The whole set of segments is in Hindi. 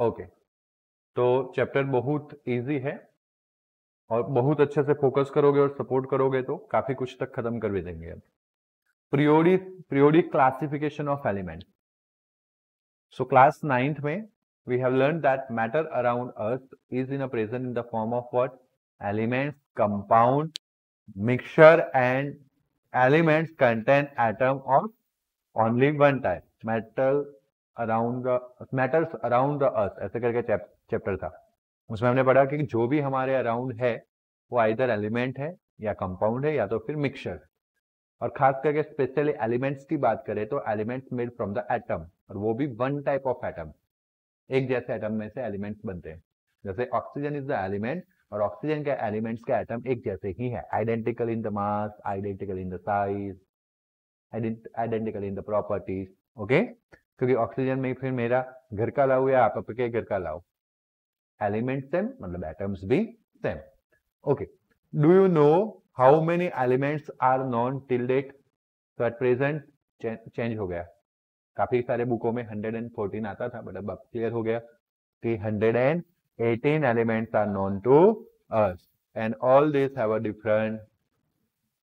ओके, तो चैप्टर बहुत इजी है और बहुत अच्छे से फोकस करोगे और सपोर्ट करोगे तो काफी कुछ तक खत्म कर भी देंगे। अब periodic classification of element. So class 9th में we have learned that matter around us is in a present in the form of what? Elements, compound, mixture, and elements contain atom of only one type. Matters around the earth ऐसे करके चैप्टर था। उसमें हमने पढ़ा कि जो भी हमारे अराउंड है वो आइदर एलिमेंट है या कंपाउंड है या तो फिर मिक्सचर। और खास करके स्पेशली एलिमेंट्स की बात करें तो elements made from the atom, और वो भी वन टाइप ऑफ एटम। एक जैसे एटम में से एलिमेंट्स बनते हैं। जैसे ऑक्सीजन इज द एलिमेंट, और ऑक्सीजन के एलिमेंट्स के एटम एक जैसे ही है, identical in the mass, identical in the size, identical in the properties. Okay, क्योंकि ऑक्सीजन में फिर मेरा घर का लाओ या आपके घर का लाओ, एलिमेंट सेम मतलब एटम्स भी same. Okay, do you know how many elements are known till date? तो एट प्रेजेंट चेंज हो गया, काफी सारे बुकों में 114 आता था, बट अब क्लियर हो गया कि 118 elements are known to us and all this have a different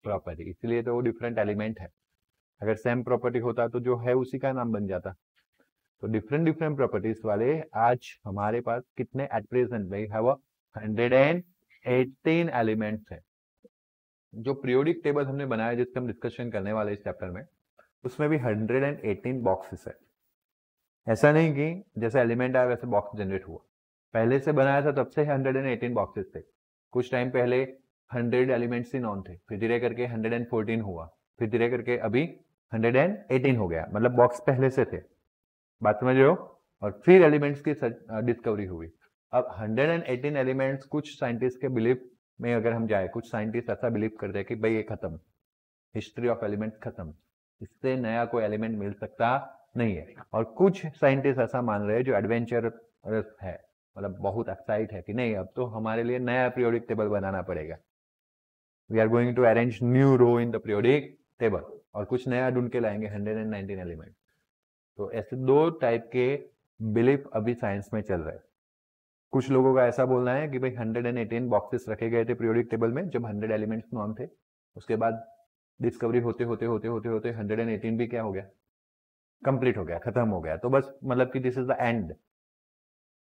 property. इसलिए तो वो डिफरेंट एलिमेंट है। अगर सेम प्रॉपर्टी होता तो जो है उसी का नाम बन जाता। तो डिफरेंट डिफरेंट प्रॉपर्टीज वाले आज हमारे पास कितने एट प्रेजेंट में हैव 118 एलिमेंट्स है। जो पीरियोडिक टेबल हमने बनाया जिसका हम डिस्कशन करने वाले इस चैप्टर में, उसमें भी 118 बॉक्सेस है। ऐसा नहीं कि जैसे एलिमेंट आया वैसे बॉक्स जनरेट हुआ, पहले से बनाया था तब से 118 बॉक्सेस थे। कुछ टाइम पहले 100 एलिमेंट्स ही नॉन थे, फिर धीरे करके 114 हुआ, फिर धीरे करके अभी 118 हो गया, मतलब बॉक्स पहले से थे। बात समझ रहे हो? और फिर एलिमेंट्स की डिस्कवरी हुई। अब 118 एलिमेंट्स, कुछ साइंटिस्ट के बिलीव में अगर हम जाए, कुछ साइंटिस्ट ऐसा बिलीव करते हैं कि भाई ये खत्म, हिस्ट्री ऑफ एलिमेंट्स खत्म, इससे नया कोई एलिमेंट मिल सकता नहीं है। और कुछ साइंटिस्ट ऐसा मान रहे हैं जो एडवेंचरस है, मतलब बहुत एक्साइट है कि नहीं अब तो हमारे लिए नया पीरियोडिक टेबल बनाना पड़ेगा, we are going to arrange new row in the periodic table, और कुछ नया ढूंढ के लाएंगे 119 एलिमेंट। तो ऐसे दो टाइप के बिलीफ अभी साइंस में चल रहे हैं। कुछ लोगों का ऐसा बोलना है कि भाई 118 बॉक्सेस रखे गए थे पीरियोडिक टेबल में जब 100 एलिमेंट्स नॉन थे, उसके बाद डिस्कवरी होते होते होते होते होते 118 भी क्या हो गया, कंप्लीट हो गया, खत्म हो गया। तो बस मतलब कि this is the end,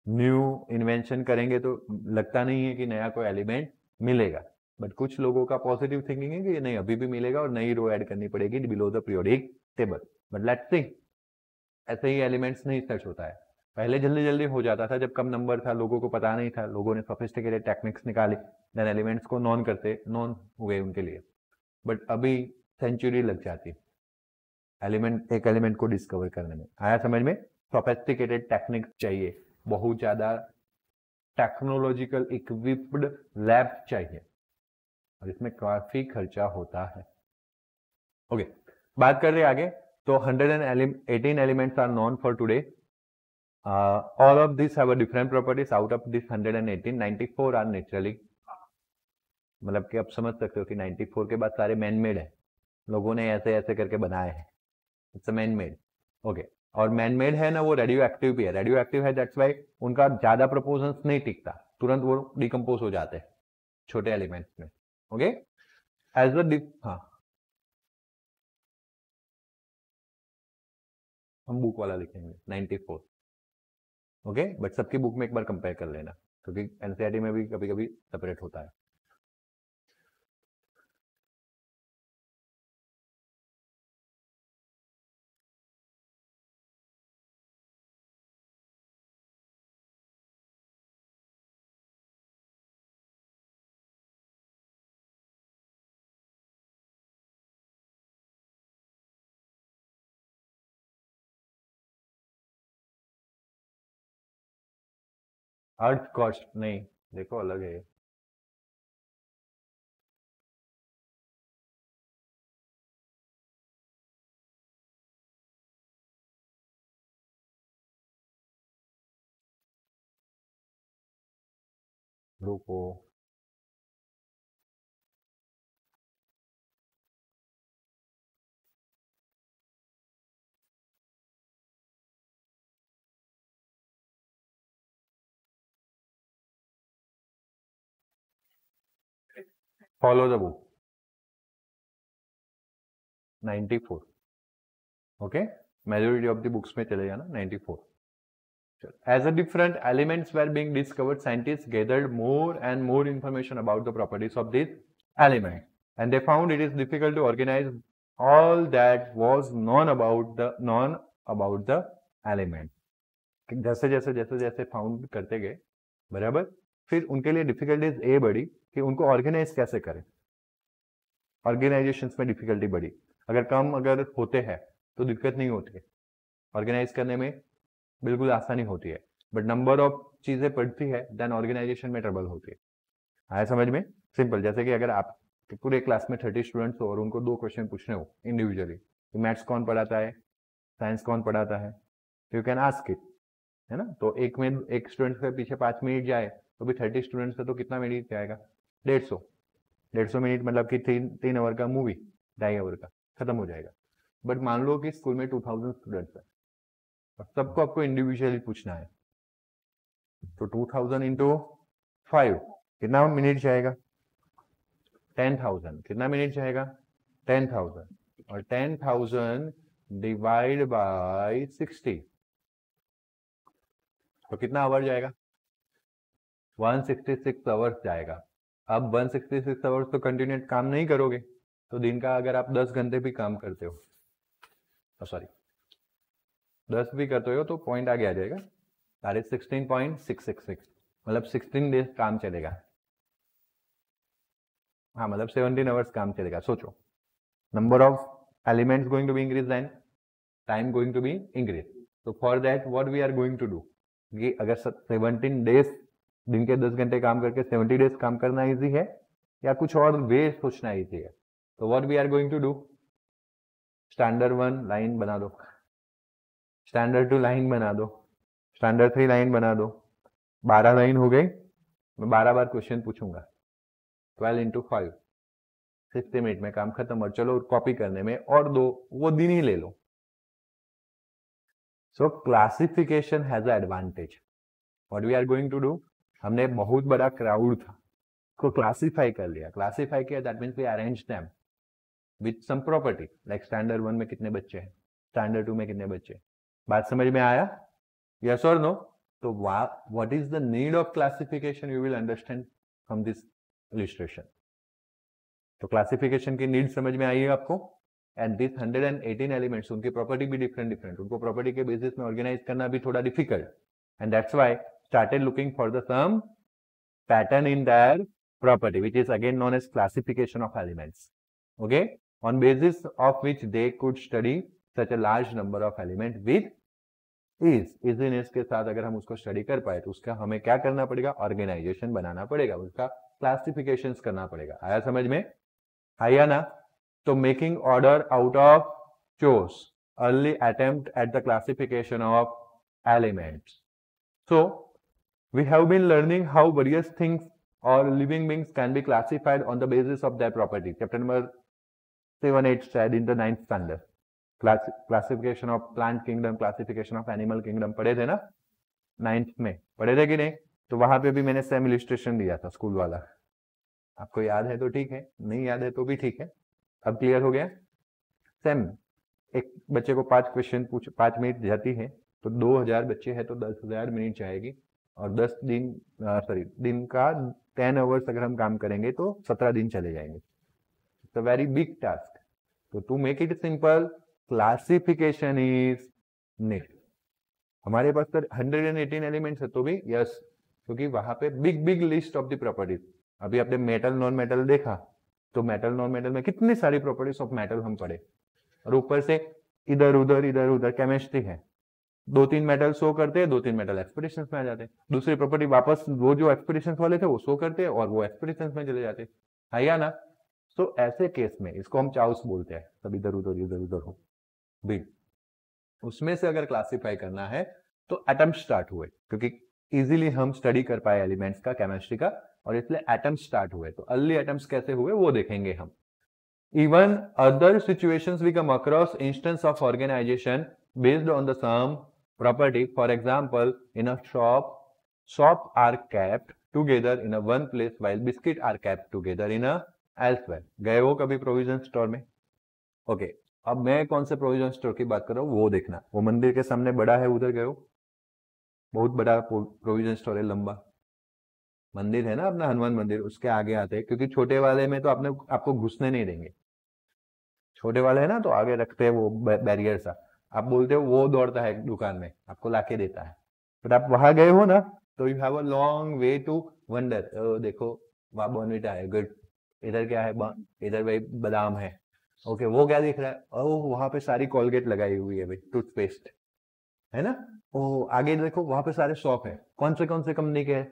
new invention करेंगे तो लगता नहीं है कि नया कोई एलिमेंट मिलेगा। बट कुछ लोगों का पॉजिटिव थिंकिंग है कि नहीं अभी भी मिलेगा और नई रो ऐड करनी पड़ेगी below the periodic table. But let's see, ऐसे ही एलिमेंट्स नहीं सर्च होता है। पहले जल्दी जल्दी हो जाता था जब कम नंबर था, लोगों को पता नहीं था, लोगों ने सोफिस्टिकेटेड टेक्निक्स निकाली, देन एलिमेंट्स को नॉन हुए उनके लिए। बट अभी सेंचुरी लग जाती एक एलिमेंट को डिस्कवर करने में। आया समझ में? सोफिस्टिकेटेड टेक्निक्स चाहिए, बहुत ज्यादा टेक्नोलॉजिकल इक्विप्ड लैब चाहिए, और इसमें काफी खर्चा होता है। ओके, बात कर रहे आगे। तो 118 elements are known for today. All of this have a different properties. Out of this 118, 94 are naturally, मतलब कि आप समझ सकते हो कि 94 के बाद सारे मैन मेड है, लोगों ने ऐसे ऐसे करके बनाए हैं, इट्स मैन मेड। ओके, और मैन मेड है ना, वो रेडियो एक्टिव भी है, रेडियो एक्टिव है दैट्स वाई उनका ज्यादा प्रोपोर्शंस नहीं टिकता, तुरंत वो डिकम्पोज हो जाते हैं छोटे एलिमेंट्स में। ओके, एज अ हाँ, हम बुक वाला लिखेंगे 94। ओके, बट सबकी बुक में एक बार कंपेयर कर लेना, क्योंकि एनसीईआरटी में भी कभी कभी सेपरेट होता है। अर्थ कॉस्ट नहीं, देखो अलग है। रुको, follow the book 94. Okay, majority of the books में चले जाना 94. As the different elements were being discovered, scientists gathered more and more information about the properties of these elements, and they found it is difficult to organize all that was known about the element. जैसे जैसे जैसे जैसे फाउंड करते गए, बराबर, फिर उनके लिए डिफिकल्टीज ए बढ़ी कि उनको ऑर्गेनाइज कैसे करें. ऑर्गेनाइजेशंस में डिफिकल्टी बढ़ी. अगर होते हैं तो दिक्कत नहीं होती है, ऑर्गेनाइज करने में बिल्कुल आसानी होती है, बट नंबर ऑफ चीजें पड़ती है देन ऑर्गेनाइजेशन में ट्रबल होती है. आया समझ में? सिंपल, जैसे कि अगर आप पूरे क्लास में 30 स्टूडेंट्स हो और उनको 2 क्वेश्चन पूछने हो इंडिविजुअली, तो मैथ्स कौन पढ़ाता है, साइंस कौन पढ़ाता है, यू कैन आस्क इट, है ना. तो एक स्टूडेंट के पीछे 5 मिनट जाए तो भी 30 स्टूडेंट्स है तो कितना मिनट जाएगा? 150 मिनट, मतलब कि 3 आवर का मूवी 2.5 आवर का खत्म हो जाएगा. बट मान लो कि स्कूल में 2000 स्टूडेंट्स है और सबको आपको इंडिविजुअली पूछना है, तो 2000 इंटू 5 कितना मिनट जाएगा? 10,000. कितना मिनट जाएगा? 10,000. और 10,000 डिवाइड बाय 60 तो कितना आवर जाएगा? 166 आवर्स जाएगा. अब 166 आवर्स तो कंटिन्यूस काम नहीं करोगे, तो दिन का अगर आप 10 घंटे भी काम करते हो, सॉरी 10 भी करते हो, तो पॉइंट आगे आ जाएगा, दैट इज 16.666, मतलब 16 डेज काम चलेगा. हाँ, मतलब 17 आवर्स काम चलेगा. सोचो, number of elements going to be increase and time going to be increase. तो for that what we are going to do, कि अगर 17 डेज दिन के 10 घंटे काम करके 70 डेज काम करना इजी है या कुछ और वे सोचना इजी है, तो what we are going to do, standard 1 line बना दो, स्टैंडर्ड 2 लाइन बना दो, स्टैंडर्ड 3 लाइन बना दो, 12 लाइन हो गई. मैं 12 बार क्वेश्चन पूछूंगा, 12 इंटू 5 60 मिनट में काम खत्म. और चलो कॉपी करने में और 2 वो दिन ही ले लो. So classification has a advantage. What we are going to do, हमने बहुत बड़ा क्राउड था को क्लासिफाई कर लिया. क्लासिफाई किया, that means we arrange them with some property, like standard 1 में कितने बच्चे हैं, स्टैंडर्ड 2 में कितने बच्चे हैं. बात समझ में आया? यस और नो? तो what is the need of classification, you will understand from this illustration. तो क्लासिफिकेशन की नीड समझ में आई है आपको. एंड दिस 118 एलिमेंट्स, उनकी प्रॉपर्टी भी डिफरेंट, उनको प्रॉपर्टी के बेसिस में ऑर्गेनाइज करना भी थोड़ा difficult, and that's why started looking for the some pattern in their property, which is again known as classification of elements. Okay, on basis of which they could study such a large number of elements with ease. easiness के साथ अगर हम उसको स्टडी कर पाए तो उसका हमें क्या करना पड़ेगा? ऑर्गेनाइजेशन बनाना पड़ेगा, उसका क्लासिफिकेशन करना पड़ेगा. आया समझ में? आया ना? तो making order out of chores, early attempt at the classification of elements. So we have been learning how various things or living beings can be classified on the basis of their property. Chapter number 7, 8 said in the 9th standard. Classification of plant kingdom, classification of animal kingdom पढ़े थे ना 9th में? पढ़े थे कि नहीं? तो वहां पे भी मैंने सेम इलिस्ट्रेशन दिया था स्कूल वाला. आपको याद है तो ठीक है, नहीं याद है तो भी ठीक है. अब क्लियर हो गया? सेम, एक बच्चे को 5 क्वेश्चन 5 मिनट जाती है, तो 2000 बच्चे हैं तो 10,000 मिनट जाएगी. और 10 दिन दिन का 10 आवर्स अगर हम काम करेंगे तो 17 दिन चले जाएंगे. It's a very big task. तो to make it simple, classification is need. हमारे पास तो 118 एलिमेंट्स है तो भी यस, क्योंकि वहां पे big list of the properties. अभी आपने मेटल नॉन मेटल देखा, तो मेटल नॉन मेटल में कितनी सारी प्रॉपर्टीज ऑफ मेटल हम पढ़े, और ऊपर से इधर उधर केमिस्ट्री है. 2-3 मेटल शो करते हैं, 2-3 मेटल एक्सपेक्टेशंस में आ जाते हैं, दूसरी प्रॉपर्टी वापस वो जो एक्सपेक्टेशंस वाले थे वो शो करते हैं और वो एक्सपेक्टेशंस में चले जाते हैं. है या ना? तो ऐसे केस में इसको हम चाउस बोलते हैं, सब इधर उधर हो बिग. उसमें से अगर क्लासिफाई करना है तो एटम स्टार्ट हुए, क्योंकि इजीली हम स्टडी कर पाए एलिमेंट्स का, केमिस्ट्री का, और इसलिए एटम स्टार्ट हुए. तो अर्ली एटम्स कैसे हुए वो देखेंगे हम. Even other situations we come across instance of organization based on the sum property. For example, in a shop are kept together in a one place while biscuit are kept together in a elsewhere, गए हो कभी प्रोविजन स्टोर में? ओके, अब मैं कौन से प्रोविजन स्टोर की बात कर रहा हूँ वो देखना। वो मंदिर के सामने बड़ा है, उधर गए हो? बहुत बड़ा प्रोविजन स्टोर है, लंबा मंदिर है ना अपना हनुमान मंदिर, उसके आगे आते हैं, क्योंकि छोटे वाले में तो आपने आपको घुसने नहीं देंगे। छोटे वाले है ना तो आगे रखते हैं वो बैरियर सा, आप बोलते हो वो दौड़ता है दुकान में, आपको लाके देता है। बट आप वहां गए हो ना तो you have a long way to wonder, देखो वहां बॉर्नविटा है, गुड, इधर क्या है, इधर भाई बादाम है, ओके वो क्या दिख रहा है, ओह वहां पे सारी कोलगेट लगाई हुई है भाई, टूथपेस्ट है ना। ओ आगे देखो वहां पे सारे शॉप है, कौन से कंपनी के है,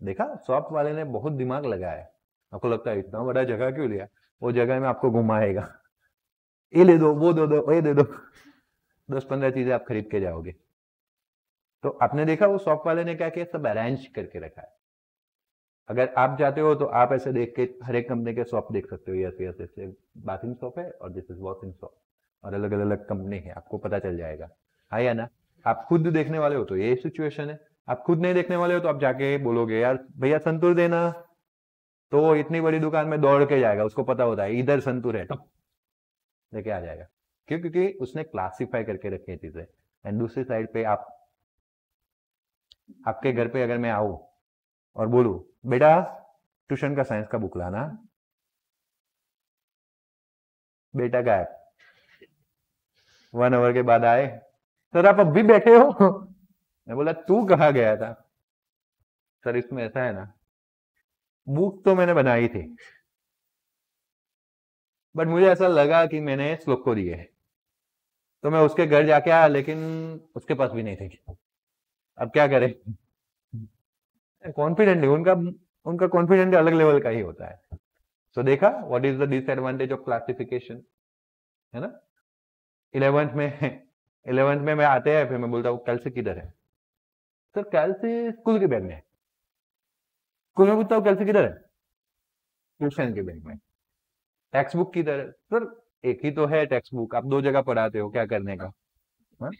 देखा शॉप वाले ने बहुत दिमाग लगाया है। आपको लगता है इतना बड़ा जगह क्यों लिया, वो जगह में आपको घुमाएगा, ये ले दो वो दो ये दे दो, 10-15 चीजें आप खरीद के जाओगे। तो आपने देखा वो शॉप वाले ने क्या किया, सब अरेंज करके रखा है। अगर आप जाते हो तो आप ऐसे देख के हर एक कंपनी के शॉप देख सकते हो, यस यस ऐसे बाथिंग शॉप है और दिस इज वॉशिंग शॉप, और अलग अलग कंपनी है, आपको पता चल जाएगा। हाँ या ना? आप खुद देखने वाले हो तो ये सिचुएशन है, आप खुद नहीं देखने वाले हो तो आप जाके बोलोगे यार भैया संतूर देना, तो वो इतनी बड़ी दुकान में दौड़ के जाएगा, उसको पता होता है इधर संतूर है, टप लेके आ जाएगा। क्यों? क्योंकि उसने क्लासिफाई करके रखी है चीजें। एंड दूसरी साइड पे आप, आपके घर पे अगर मैं आऊं और बोलूं बेटा ट्यूशन का साइंस का बुक लाना, बेटा गायब, 1 आवर के बाद आए, सर आप अब भी बैठे हो? मैं बोला तू कहाँ गया था? सर इसमें ऐसा है ना, बुक तो मैंने बनाई थी बट मुझे ऐसा लगा कि मैंने श्लोक को दिए, तो मैं उसके घर जाके आया, लेकिन उसके पास भी नहीं थे। अब क्या करें? कॉन्फिडेंट नहीं, उनका उनका कॉन्फिडेंट अलग लेवल का ही होता है। तो देखा what is the disadvantage of classification, है ना। 11th में 11th में मैं आते हैं, फिर मैं बोलता हूँ कल से किधर है, सर कल से स्कूल के बैग में, स्कूल में पूछता हूँ कल से किधर है, ट्यूशन के बैग में। टेक्स्ट बुक किधर है, सर एक ही तो है टेक्स्ट बुक, आप 2 जगह पढ़ाते हो, क्या करने का। हाँ?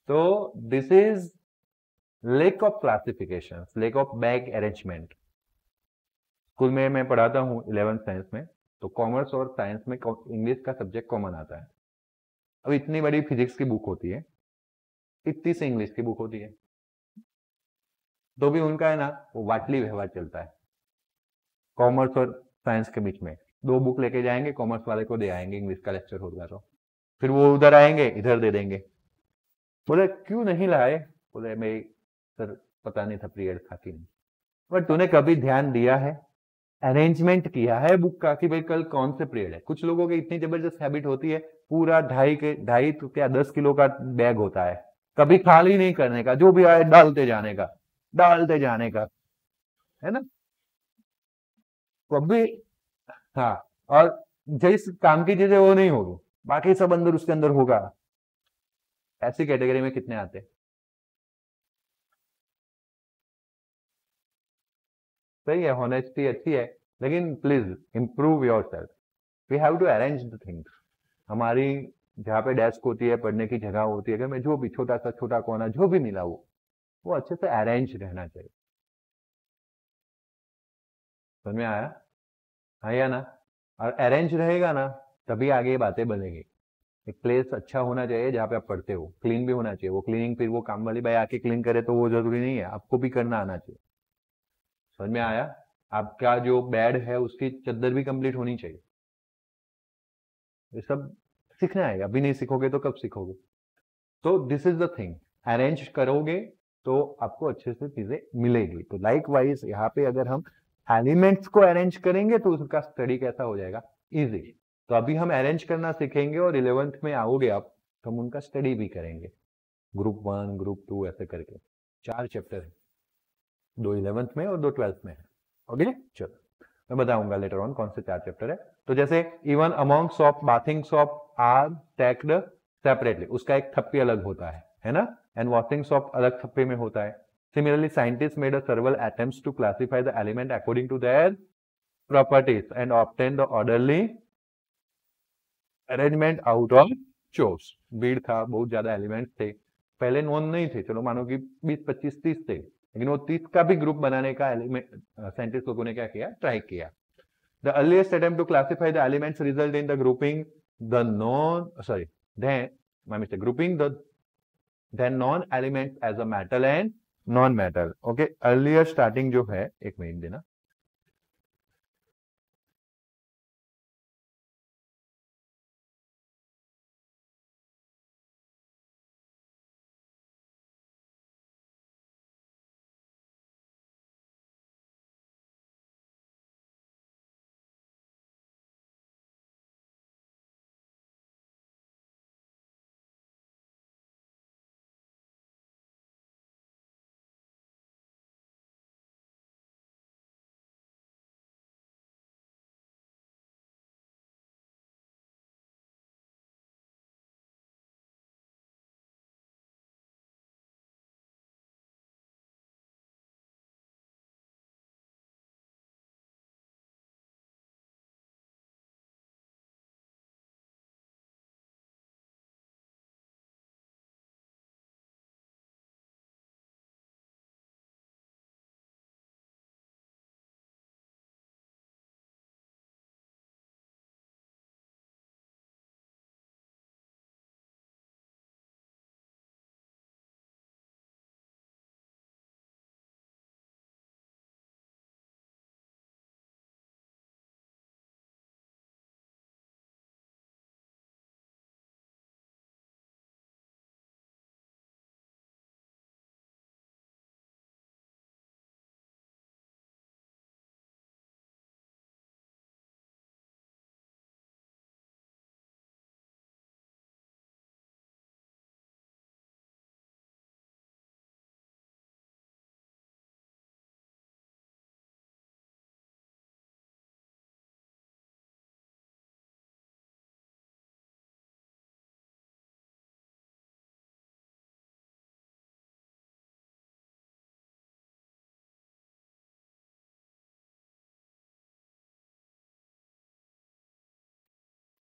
तो this is lake of classification, lake of bag arrangement. School में मैं पढ़ाता हूँ 11th साइंस में, तो कॉमर्स और साइंस में इंग्लिश का सब्जेक्ट कॉमन आता है। अब इतनी बड़ी फिजिक्स की बुक होती है, इतनी सी इंग्लिश की बुक होती है, तो भी उनका है ना वो वाटली व्यवहार चलता है कॉमर्स और साइंस के बीच में। 2 बुक लेके जाएंगे, कॉमर्स वाले को दे आएंगे, इंग्लिश का लेक्चर होगा तो फिर वो उधर आएंगे इधर दे देंगे। बोले क्यों नहीं लाए, बोले मैं सर पता नहीं था पीरियड था कि नहीं। बट तूने कभी ध्यान दिया है, अरेंजमेंट किया है बुक का कि भाई कल कौन से पीरियड है? कुछ लोगों की इतनी जबरदस्त हैबिट होती है, पूरा 2.5 तो क्या 10 किलो का बैग होता है, कभी खाली नहीं करने का, जो भी आए डालते जाने का, डालते जाने का, है ना। कभी, हाँ, और जिस काम की चीजें वो नहीं होगी, बाकी सब अंदर उसके अंदर होगा। ऐसी कैटेगरी में कितने आते हैं? सही है, होनेस्टी अच्छी है, लेकिन please improve yourself, we have to arrange the things. हमारी जहाँ पे डेस्क होती है, पढ़ने की जगह होती है, घर में जो भी छोटा सा छोटा कोना जो भी मिला वो अच्छे से अरेंज रहना चाहिए। समझ में आया? हाँ या ना? और अरेंज रहेगा ना तभी आगे ये बातें बनेगी। एक प्लेस अच्छा होना चाहिए जहाँ पे आप पढ़ते हो, क्लीन भी होना चाहिए, वो क्लीनिंग फिर वो काम वाली भाई आके क्लीन करे तो वो जरूरी नहीं है, आपको भी करना आना चाहिए। समझ में आया? आपका जो बेड है उसकी चद्दर भी कंप्लीट होनी चाहिए। ये सब सीखना है, अभी नहीं सीखोगे तो कब सीखोगे? तो this is the thing, arrange करोगे तो आपको अच्छे से चीजें मिलेगी। तो लाइक वाइज यहाँ पे अगर हम एलिमेंट्स को अरेंज करेंगे तो उसका स्टडी कैसा हो जाएगा, इजी। तो अभी हम अरेंज करना सीखेंगे और 11th में आओगे आप तो हम उनका स्टडी भी करेंगे, ग्रुप 1 ग्रुप 2 ऐसे करके। 4 चैप्टर है, 2 11th में और 2 12th में है। ओके चलो मैं बताऊंगा लेटर ऑन कौन से 4 चैप्टर है। तो जैसे even among soap bathing soap are tacked separately, उसका एक थप्पी अलग होता है ना, एंड वॉशिंग सॉप अलग थप्पे में होता है। Similarly scientist made several attempts to classify the element according to their properties and obtain the orderly arrangement out of chores। भीड़ था, बहुत ज्यादा एलिमेंट्स थे, पहले नोन नहीं थे, चलो मानो कि 20 25 30 थे, लेकिन वो 30 का भी ग्रुप बनाने का एलिमेंट साइंटिस्ट लोगों ने क्या किया, ट्राई किया. The earliest attempt to classify the elements result in the grouping the known sorry then my mistake grouping the then non elements as a metal and non metal. Okay, earlier starting जो है, एक मिनट देना.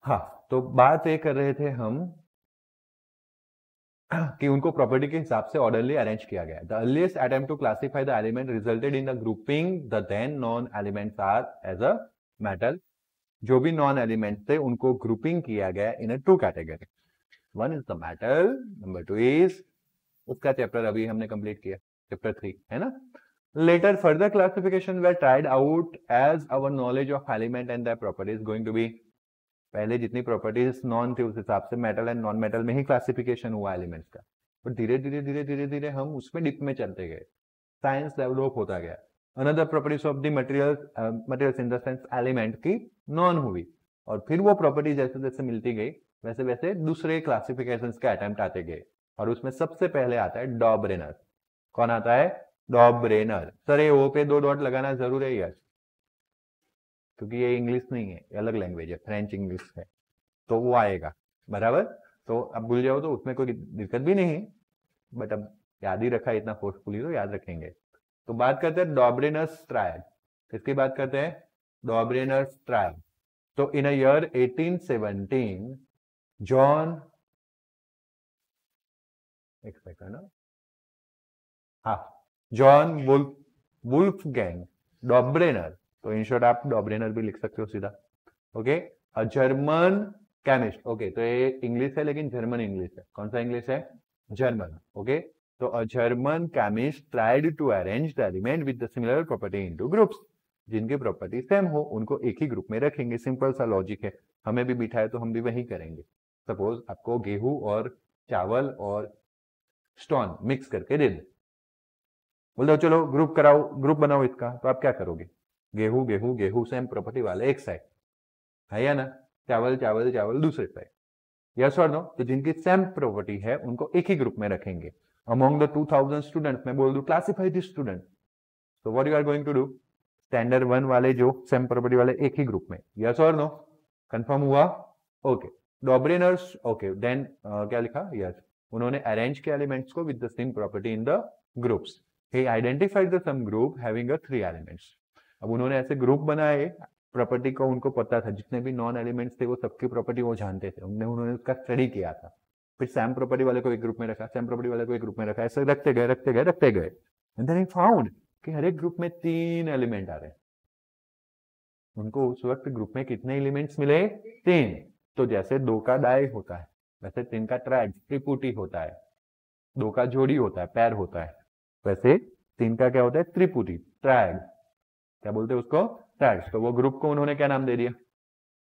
हाँ, तो बात ये कर रहे थे हम कि उनको प्रॉपर्टी के हिसाब से ऑर्डरली अरेंज किया गया. The earliest attempt to classify the element resulted in the grouping the then non elements are as a metal. जो भी नॉन एलिमेंट्स थे उनको ग्रुपिंग किया गया in a two category. One is the metal, number two is, उसका चैप्टर अभी हमने कंप्लीट किया, चैप्टर 3 है ना. Later further classification were tried out as our knowledge of element and the properties going to B. पहले जितनी प्रॉपर्टीज नॉन थी उस हिसाब से मेटल एंड नॉन मेटल में ही क्लासिफिकेशन हुआ एलिमेंट्स का. और धीरे धीरे धीरे धीरे धीरे हम उसमें डिप में चलते गए, साइंस डेवलप होता गया. Another properties of the materials in the sense element की नॉन हुई, और फिर वो प्रॉपर्टी जैसे जैसे मिलती गई वैसे वैसे दूसरे क्लासिफिकेशंस के अटेम्प्ट आते गए. और उसमें सबसे पहले आता है डॉब्रेनर. कौन आता है? डॉब्रेनर. सर ये ओ पे 2 डॉट लगाना जरूर है यार, क्योंकि ये इंग्लिश नहीं है, ये अलग लैंग्वेज है, फ्रेंच इंग्लिश है, तो वो आएगा बराबर. तो अब भूल जाओ तो उसमें कोई दिक्कत भी नहीं, बट अब याद ही रखा इतना फोर्सफुली तो याद रखेंगे. तो बात करते हैं डॉब्रेनर्स ट्रायल. किसकी बात करते हैं? Dobereiner's trial. तो इन ईयर 1817 जॉन, एक सेकंड, हाँ, जॉन वुल्फगैंग डॉब्रेनर, तो इन शॉर्ट आप डॉब्रेनर भी लिख सकते हो सीधा. ओके, अ जर्मन केमिस्ट. ओके, तो ये इंग्लिश है लेकिन जर्मन इंग्लिश है. कौन सा इंग्लिश है? जर्मन. ओके, तो a German chemist tried to arrange the element with the similar property into groups. जिनकी प्रॉपर्टी सेम हो उनको एक ही ग्रुप में रखेंगे. सिंपल सा लॉजिक है, हमें भी बिठाए तो हम भी वही करेंगे. सपोज आपको गेहूं और चावल और स्टोन मिक्स करके दे दे, बोल दो चलो ग्रुप कराओ, ग्रुप बनाओ इसका, तो आप क्या करोगे? गेहूं गेहूं गेहूं सेम प्रॉपर्टी वाले एक साइड है या ना, चावल चावल चावल दूसरे साइड. यस और नो? तो जिनकी सेम प्रॉपर्टी है उनको एक ही ग्रुप में रखेंगे. अमॉन्ग द 2000 स्टूडेंट्स मैं बोल दूं क्लासिफाई दिस स्टूडेंट, तो what you are going to do? Standard 1 वाले जो सेम प्रॉपर्टी वाले एक ही ग्रुप में. यस और नो? कंफर्म हुआ? ओके. डॉब्रेनर्स, ओके देन क्या लिखा? यस, उन्होंने अरेंज किया एलिमेंट्स को with the same property in the groups. he identified the some group having a 3 elements. अब उन्होंने ऐसे ग्रुप बनाए, प्रॉपर्टी को उनको पता था, जितने भी नॉन एलिमेंट्स थे वो सबकी प्रॉपर्टी वो जानते थे, उन्होंने उसका स्टडी किया था. फिर सैम प्रॉपर्टी वाले को एक ग्रुप में रखा, सैम प्रॉपर्टी वाले को एक ग्रुप में रखा, ऐसे रखते गए रखते गए रखते गए. एंड देन ही फाउंड कि हर एक ग्रुप में 3 एलिमेंट आ रहे हैं। उनको उस वक्त ग्रुप में कितने एलिमेंट्स मिले? 3। तो जैसे 2 का डाई होता है, वैसे 3 का ट्राइड त्रिपुटी होता है, 2 का जोड़ी होता है, पैर होता है, वैसे 3 का क्या होता है? त्रिपुटी, ट्राइड। क्या बोलते हैं उसको? ट्राइड्स। तो वो ग्रुप को उन्होंने क्या नाम दे दिया?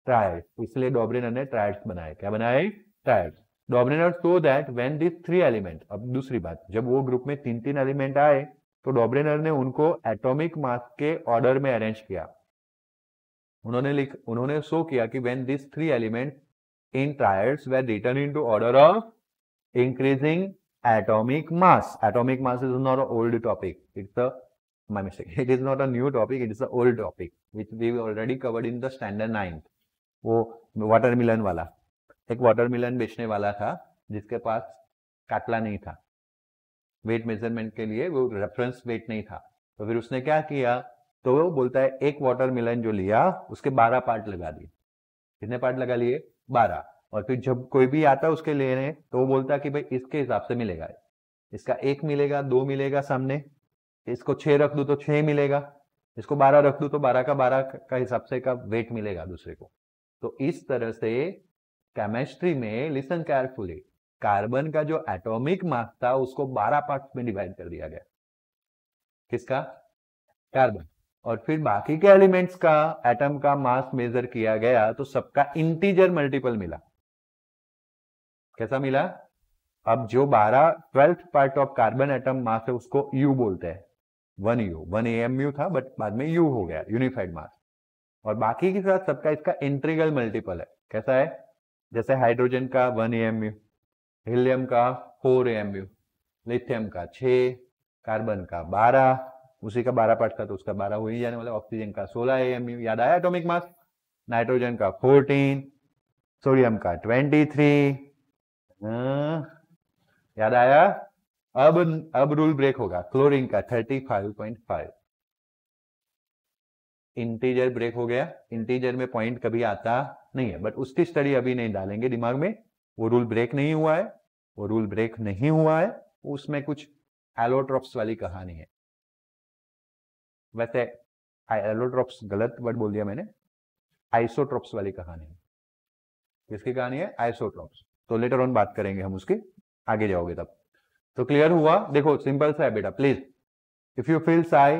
ट्राइड। इसलिए डॉब्रिनर ने ट्राइड्स बनाए। क्या बनाए? Triads. Dobereiner so that when this 3 element, अब दूसरी बात, जब वो ग्रुप में 3 एलिमेंट आए तो डॉब्रिनर ने उनको एटॉमिक मास के ऑर्डर में अरेंज किया। उन्होंने शो किया कि when this 3 element in triads were written into order of increasing atomic mass. Atomic mass is not an old topic. My mistake. It is not a new topic. It is an old topic which we already covered in the standard 9th. वो वाटरमिलन वाला, एक वाटरमिलन बेचने वाला था जिसके पास काटला नहीं था, वेट मेजरमेंट के लिए वो रेफरेंस वेट नहीं था। तो फिर उसने क्या किया? तो वो बोलता है एक वाटरमिलन जो लिया उसके 12 पार्ट लगा दिए। कितने पार्ट लगा लिए? 12। और फिर जब कोई भी आता उसके लेने तो वो बोलता कि भाई इसके हिसाब से मिलेगा, इसका 1 मिलेगा, 2 मिलेगा सामने, इसको 6 रख दू तो 6 मिलेगा, इसको 12 रख दू तो 12 का हिसाब से का वेट मिलेगा दूसरे को। तो इस तरह से केमिस्ट्री में, लिसन केयरफुली, कार्बन का जो एटॉमिक मास था उसको 12 पार्ट्स में डिवाइड कर दिया गया। किसका? कार्बन। और फिर बाकी के एलिमेंट्स का एटम का मास मेजर किया गया तो सबका इंटीजर मल्टीपल मिला। कैसा मिला? अब जो 12th part of carbon atom mass है उसको यू बोलते हैं, 1U, 1 AMU था बट बाद में यू हो गया, यूनिफाइड मास। और बाकी के साथ सबका इसका इंटीग्रल मल्टीपल है। कैसा है? जैसे हाइड्रोजन का 1 AMU, हीलियम का 4 AMU, लिथियम का 6, कार्बन का 12, उसी का 12 पार्ट था तो उसका 12 हो ही जाने वाला। ऑक्सीजन का 16 AMU, याद आया एटॉमिक मास? नाइट्रोजन का 14, सोडियम का 23, याद आया? अब रूल ब्रेक होगा। क्लोरीन का 35.5, इंटीजर ब्रेक हो गया। इंटीजर में पॉइंट कभी आता नहीं है, बट उसकी स्टडी अभी नहीं डालेंगे दिमाग में। वो रूल ब्रेक नहीं हुआ है, वो रूल ब्रेक नहीं हुआ है, उसमें कुछ एलोट्रॉप्स वाली कहानी है। वैसे एलोट्रॉप्स गलत वर्ड बोल दिया मैंने, आइसोट्रॉप्स वाली कहानी है। किसकी कहानी है? आइसोट्रॉप्स। तो लेटर ऑन बात करेंगे हम उसके, आगे जाओगे तब। तो क्लियर हुआ? देखो सिंपल सा है बेटा, please if you feel shy,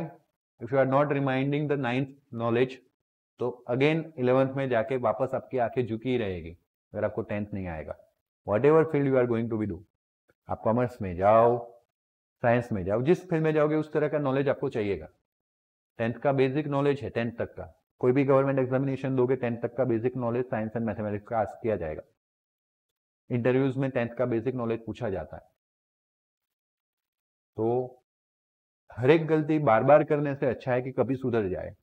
if you are not reminding the 9th knowledge, तो अगेन 11th में जाके वापस आपकी आंखें झुकी ही रहेगी अगर आपको 10th नहीं आएगा। Whatever field you are going to be do, आप कॉमर्स में जाओ, साइंस में जाओ, जिस फील्ड में जाओगे उस तरह का नॉलेज आपको चाहिएगा। 10th का बेसिक नॉलेज है, 10th तक का। कोई भी गवर्नमेंट एग्जामिनेशन दोगे 10th तक का basic knowledge science and mathematics का आस्क किया जाएगा। इंटरव्यूज में 10th का बेसिक नॉलेज पूछा जाता है। तो हर एक गलती बार बार करने से अच्छा है कि कभी सुधर जाए।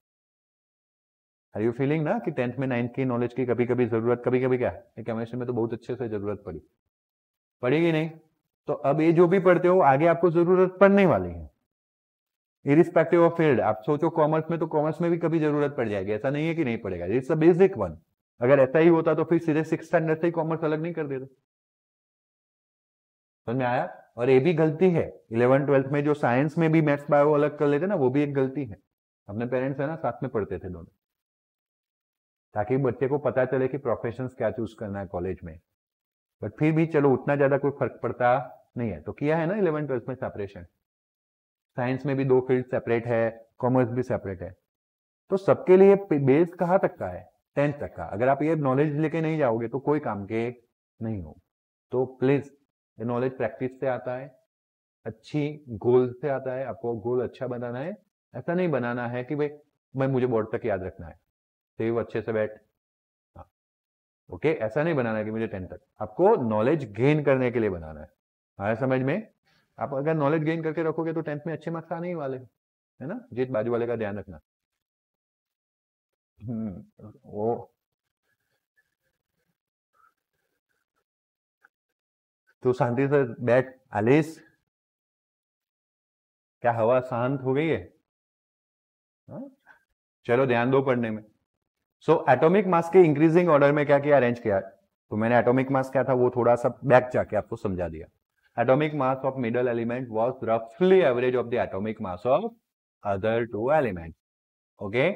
आर यू फीलिंग ना कि 10th में 9th की नॉलेज की कभी कभी जरूरत, कभी कभी क्या है, केमिस्ट्री में तो बहुत अच्छे से जरूरत पड़ेगी नहीं, तो अब ये जो भी पढ़ते हो आगे आपको जरूरत पड़ने वाली है, इरिस्पेक्टिव ऑफ फील्ड। आप सोचो कॉमर्स में, तो कॉमर्स में भी कभी जरूरत पड़ जाएगी, ऐसा नहीं है कि नहीं पड़ेगा। It's a basic one. अगर ऐसा ही होता तो फिर सीधे 6th स्टैंडर्ड से ही कॉमर्स अलग नहीं कर देते। समझ में आया? और ये भी गलती है 11th 12th में जो साइंस में भी मैथ्स बायो अलग कर लेते ना, वो भी एक गलती है। अपने पेरेंट्स है ना, साथ में पढ़ते थे दोनों, ताकि बच्चे को पता चले कि प्रोफेशंस क्या चूज करना है कॉलेज में। बट फिर भी चलो उतना ज्यादा कोई फर्क पड़ता नहीं है। तो किया है ना 11th 12th में सेपरेशन, साइंस में भी 2 फील्ड सेपरेट है, कॉमर्स भी सेपरेट है। तो सबके लिए बेस कहाँ तक का है? 10th तक का। अगर आप ये नॉलेज लेके नहीं जाओगे तो कोई काम के नहीं हो। तो प्लीज, ये नॉलेज प्रैक्टिस से आता है, अच्छी गोल से आता है। आपको गोल अच्छा बनाना है, ऐसा नहीं बनाना है कि भाई मुझे बोर्ड तक याद रखना है, तो वो अच्छे से बैठ। हाँ, ओके, ऐसा नहीं बनाना है कि मुझे 10th तक। आपको नॉलेज गेन करने के लिए बनाना है। आया समझ में? आप अगर नॉलेज गेन करके रखोगे तो 10th में अच्छे मार्क्स आने ही वाले, है ना? जीत बाजू वाले का ध्यान रखना। वो तो शांति से बैठ। आलिस, क्या हवा शांत हो गई है? चलो ध्यान दो पढ़ने में। सो एटॉमिक मास के इंक्रीजिंग ऑर्डर में क्या किया, अरेंज किया। तो मैंने एटॉमिक मास क्या था वो थोड़ा सा बैक जाके आपको समझा दिया। atomic mass of middle element was roughly average of the atomic mass of other two elements. Okay,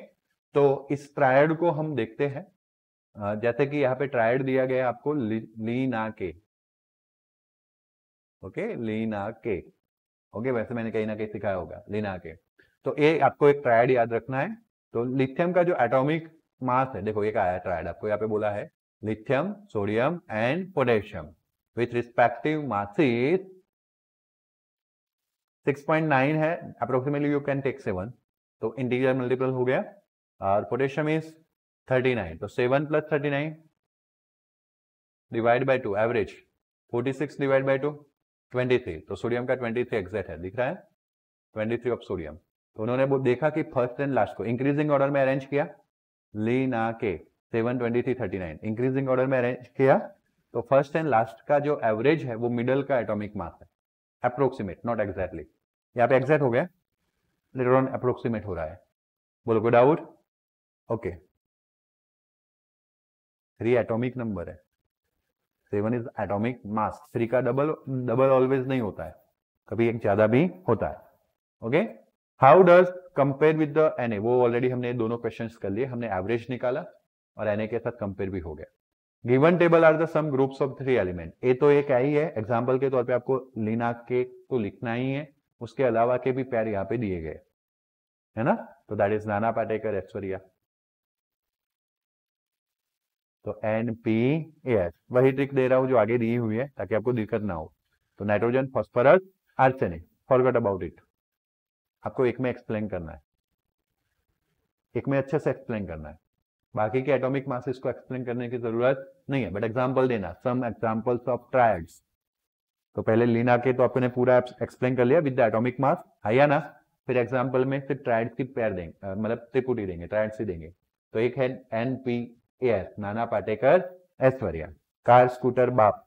तो इस ट्रायड को हम देखते हैं, जैसे कि यहाँ पे ट्रायड दिया गया है आपको लीना के, ओके, लीना के, ओके, वैसे मैंने कहीं ना कहीं सिखाया होगा लीना के। तो ये आपको एक ट्रायड याद रखना है। तो लिथियम का जो एटॉमिक मास है, देखो ये क्या है ट्रायड, आपको यहाँ पे बोला है lithium, sodium and potassium with respective masses 6.9 है अप्रोक्सीमेटली, यू कैन टेक 7, तो इंटीजर मल्टीपल हो गया, और पोटेशियम इज 39, तो 7 plus 39 divide by 2 average 46 divide by 2 23, तो सोडियम का 23 एग्जैक्ट है, दिख रहा है 23 ऑफ सोडियम। तो उन्होंने वो देखा कि फर्स्ट एंड लास्ट को इंक्रीजिंग ऑर्डर में अरेंज किया, लीना के 7 23 39 इंक्रीजिंग ऑर्डर में अरेंज किया, तो फर्स्ट एंड लास्ट का जो एवरेज है वो मिडल का एटॉमिक मास है, अप्रोक्सीमेट नॉट एग्जैक्टली, यहाँ पे एग्जैक्ट हो गया, लेटर ऑन अप्रोक्सीमेट हो रहा है। बोलो कोई डाउट? ओके, 3 एटॉमिक नंबर है, 7 इज एटॉमिक मास, 3 का डबल ऑलवेज नहीं होता है, कभी एक ज्यादा भी होता है। Okay, how does compare with the Na, वो ऑलरेडी हमने दोनों क्वेश्चंस कर लिए, हमने एवरेज निकाला और Na के साथ कंपेयर भी हो गया। Given table are the some groups of 3 element, ये तो एक ही है, एग्जांपल के तौर पे आपको लीना के तो लिखना ही है, उसके अलावा के भी पैर यहाँ पे दिए गए है ना, तो दैट इज नाना पाटेकर, ऐश्वर्या, तो NPAS, वही ट्रिक दे रहा हूं जो आगे दी हुई है ताकि आपको दिक्कत ना हो। तो nitrogen, phosphorus, arsenic, forget about it, आपको एक में एक्सप्लेन करना है, एक में अच्छे से एक्सप्लेन करना है, बाकी के एटॉमिक मासेस को एक्सप्लेन करने की जरूरत नहीं है, बट एग्जांपल देना, सम एग्जांपल्स ऑफ ट्रायड्स। तो पहले लीना के तो आपने पूरा एक्सप्लेन कर लिया विद द एटॉमिक मास, आया ना, फिर एग्जांपल में सिर्फ ट्रायड्स की पैर देंगे, मतलब त्रिपुटी देंगे, ट्रायड्स ही देंगे। तो एक है NPAS, Nana Patekar, Aishwarya, car scooter बाप,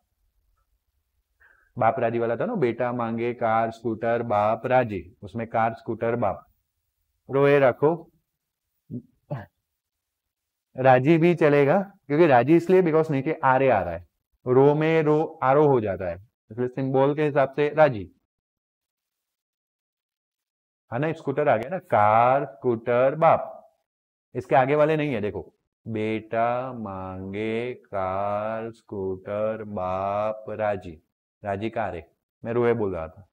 बाप राजी वाला था ना, बेटा मांगे कार स्कूटर बाप राजी, उसमें कार स्कूटर बाप, रोए रखो, राजी भी चलेगा, क्योंकि राजी इसलिए बिकॉज नीचे आरे आ रहा है, रो में रो आरो हो जाता है, इसलिए सिंबल के हिसाब से राजी है ना। स्कूटर आ गया ना, कार स्कूटर बाप, इसके आगे वाले नहीं है, देखो बेटा मांगे कार स्कूटर बाप राजी, राजी कार है, मैं रोए बोल रहा था,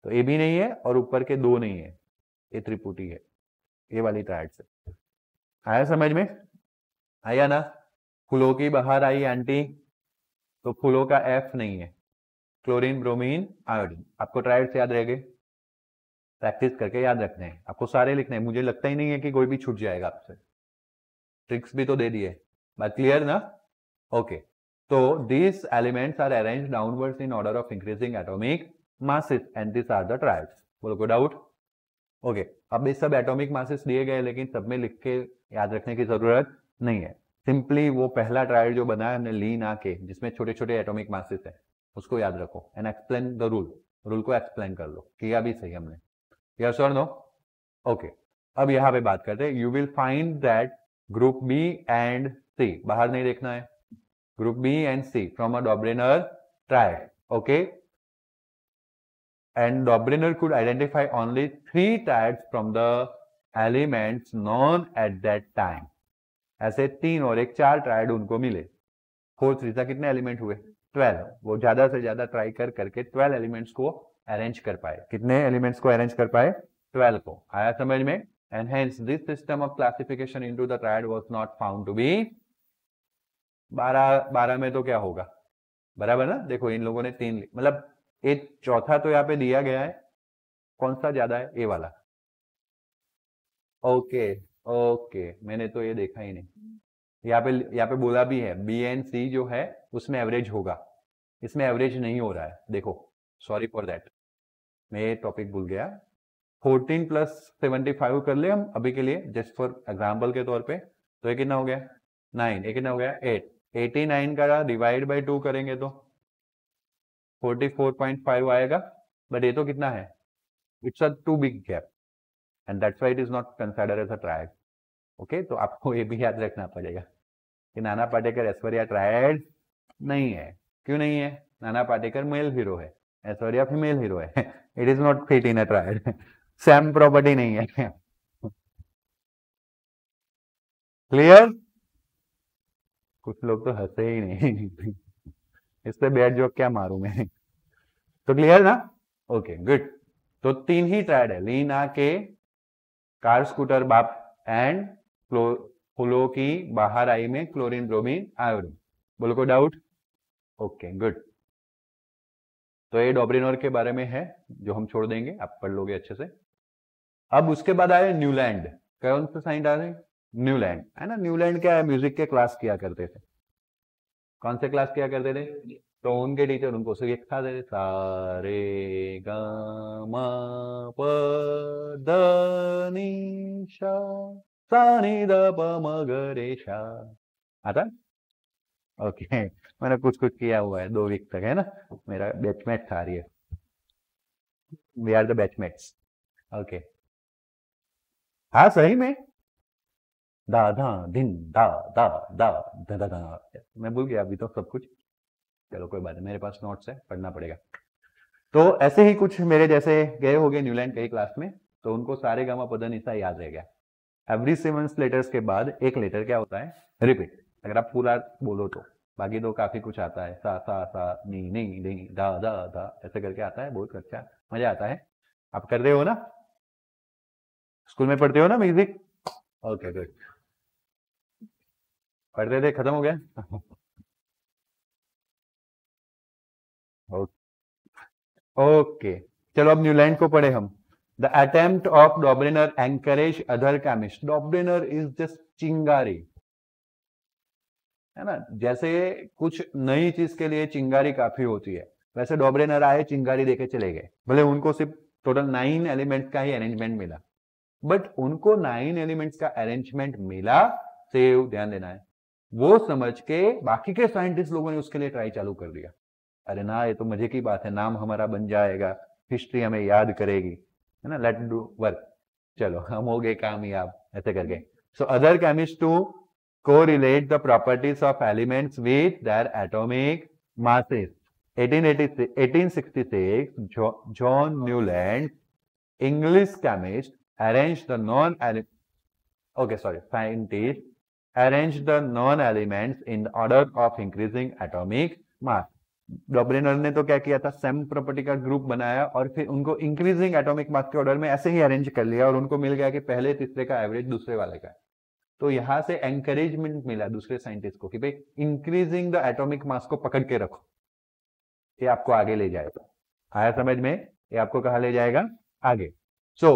तो ये भी नहीं है और ऊपर के दो नहीं है, ये त्रिपुटी है, ये वाली ट्रायड से। आया समझ में? आया ना? फूलों की बाहर आई आंटी, तो फूलों का F नहीं है, क्लोरीन ब्रोमीन आयोडीन, आपको ट्रायड से याद रहेंगे, प्रैक्टिस करके याद रखने हैं, आपको सारे लिखने हैं, मुझे लगता ही नहीं है कि कोई भी छूट जाएगा आपसे, ट्रिक्स भी तो दे दिए, बात क्लियर ना? ओके, तो these elements are arranged downwards in order of increasing atomic masses and these are the triads. बोलो कोई डाउट? ओके, अब ये सब एटॉमिक मासेस दिए गए, लेकिन सब में लिख के याद रखने की जरूरत नहीं है, सिंपली वो पहला ट्रायड जो बनाया हमने लीना के, जिसमें छोटे छोटे एटॉमिक मासेस है, उसको याद रखो and explain the rule, rule को एक्सप्लेन कर लो, किया भी सही हमने, यस और नो? ओके, अब यहाँ पे बात करते हैं, you will find that group B and C, बाहर नहीं देखना है, group B and C from a Dobereiner triad, okay, and Dobriner could identify only 3 triads from the elements known at that time. ऐसे 3 और एक 4 ट्रायड उनको मिले, 4 3 कितने एलिमेंट हुए? 12, वो ज्यादा से ज्यादा ट्राई करके 12 एलिमेंट्स को अरेंज कर पाए, कितने एलिमेंट्स को अरेंज कर पाए? 12 को, आया समझ में? And hence this system of classification into the triad was not found to be 12 में तो क्या होगा, बराबर ना? देखो इन लोगों ने 3, मतलब एक चौथा तो यहाँ पे दिया गया है, कौन सा ज्यादा है? ये वाला, ओके ओके, मैंने तो ये देखा ही नहीं, यहाँ पे बोला भी है बी एंड सी जो है उसमें एवरेज होगा, इसमें एवरेज नहीं हो रहा है, देखो सॉरी फॉर दैट, मैं ये टॉपिक भूल गया। 14 प्लस 75 कर ले हम अभी के लिए, जस्ट फॉर एग्जाम्पल के तौर पे, तो ये कितना हो गया? 9, ये कितना हो गया? 8, 89 का डिवाइड बाई 2 करेंगे तो 44.5 आएगा, बट ये तो कितना है? It's a too big gap and that's why it is not considered as a triad, okay, तो आपको ये भी याद रखना पड़ेगा कि नाना पाटेकर ऐश्वर्या ट्रायड नहीं है, क्यों नहीं है? नाना पाटेकर मेल हीरो है ऐश्वर्या फीमेल हीरो है, it is not fit in a triad, Sam property नहीं है। क्लियर? कुछ लोग तो हंसे ही नहीं। इस पे बैड जोक क्या मारूं मैं। तो क्लियर ना? Okay good. तो 3 ही ट्रायड है, लीना के, कार स्कूटर बाप एंड फ्लो की बाहर आई में क्लोरीन ब्रोमीन आयोडीन। बोलो कोई डाउट? Okay good. तो ये डॉब्रिनोर के बारे में है जो हम छोड़ देंगे, आप पढ़ लोगे अच्छे से। अब उसके बाद आए न्यूलैंड। कौन से साइंट आ रहे? न्यूलैंड है ना। न्यूलैंड क्या है, म्यूजिक के क्लास किया करते थे। कौन से क्लास किया करते थे? तो उनके टीचर उनको सिखाते थे सा रे ग म प द नी सा सा नी द प म ग रे सा। आता? ओके मैंने कुछ कुछ किया हुआ है 2 वीक तक, है ना। मेरा बैचमेट था ये, we are the batchmates. Okay हाँ सही में, दा धा दिन दा दा दा दा दा दा। मैं भूल गया अभी तो सब कुछ। चलो कोई बात नहीं, मेरे पास नोट्स है, पढ़ना पड़ेगा। तो ऐसे ही कुछ मेरे जैसे गए होंगे न्यूलैंड कई क्लास में, तो उनको सारे गामा पदा निशा याद रह गया। एवरी 7 लेटर्स के बाद एक लेटर क्या होता है, रिपीट। अगर आप पूरा बोलो तो, बाकी तो काफी कुछ आता है, सा नी नी नी दा दा दा ऐसे करके आता है, बहुत अच्छा मजा आता है। आप कर रहे हो ना, स्कूल में पढ़ते हो ना म्यूजिक? Okay good. पढ़ते थे, खत्म हो गया। ओके चलो अब न्यूलैंड को पढ़े हम। The attempt of Dobereiner encourage other chemist. Dobereiner is just चिंगारी, है ना। जैसे कुछ नई चीज के लिए चिंगारी काफी होती है, वैसे डॉब्रिनर आए, चिंगारी देके चले गए। भले उनको सिर्फ टोटल 9 एलिमेंट्स का ही अरेंजमेंट मिला, बट उनको 9 एलिमेंट्स का अरेंजमेंट मिला, सेव ध्यान देना है, वो समझ के बाकी के साइंटिस्ट लोगों ने उसके लिए ट्राई चालू कर दिया। अरे ना, ये तो मजे की बात है, नाम हमारा बन जाएगा, हिस्ट्री हमें याद करेगी, है ना, लेट डू वर्क। चलो हम हो गए कामयाब ऐसे करके। So other chemist to correlate the properties of elements with their atomic masses. 1866, John Newland, English chemist, arranged the scientist arranged the non-elements in the order of increasing atomic mass. डॉब्रिनर ने तो क्या किया था, सेम प्रॉपर्टी का ग्रुप बनाया और फिर उनको इंक्रीजिंग एटॉमिक मास के ऑर्डर में ऐसे ही अरेंज कर लिया, और उनको मिल गया कि पहले तीसरे का एवरेज दूसरे वाले का है। तो यहां से एंकरेजमेंट मिला दूसरे साइंटिस्ट को कि भाई इंक्रीजिंग द एटॉमिक मास को पकड़ के रखो, ये आपको आगे ले जाएगा। आया समझ में? ये आपको कहा ले जाएगा? आगे। So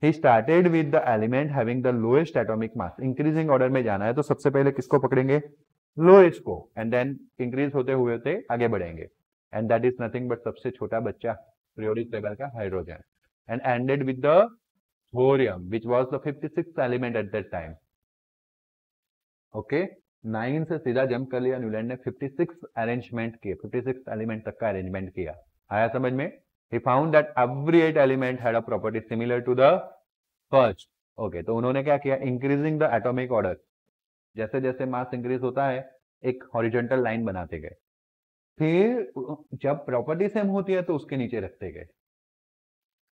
he started with the element having the lowest atomic mass. Increasing order में जाना है तो सबसे पहले किसको पकड़ेंगे? लोएस्ट को, एंड देन इंक्रीज होते हुए आगे बढ़ेंगे, and that is nothing but सबसे छोटा बच्चा पीरियोडिक टेबल का hydrogen, and ended with the thorium which was the 56th element eight that time. Okay 9 से सीधा जंप कर लिया न्यूलैंड ने, 56 अरेंजमेंट किए, 56 एलिमेंट तक का अरेंजमेंट किया। आया समझ में? He found that every 8 element had a property similar to the first. Okay तो उन्होंने क्या किया, इंक्रीजिंग द एटॉमिक ऑर्डर, जैसे जैसे मास इंक्रीज होता है एक हॉरिजॉन्टल लाइन बनाते गए, फिर जब प्रॉपर्टी सेम होती है तो उसके नीचे रखते गए।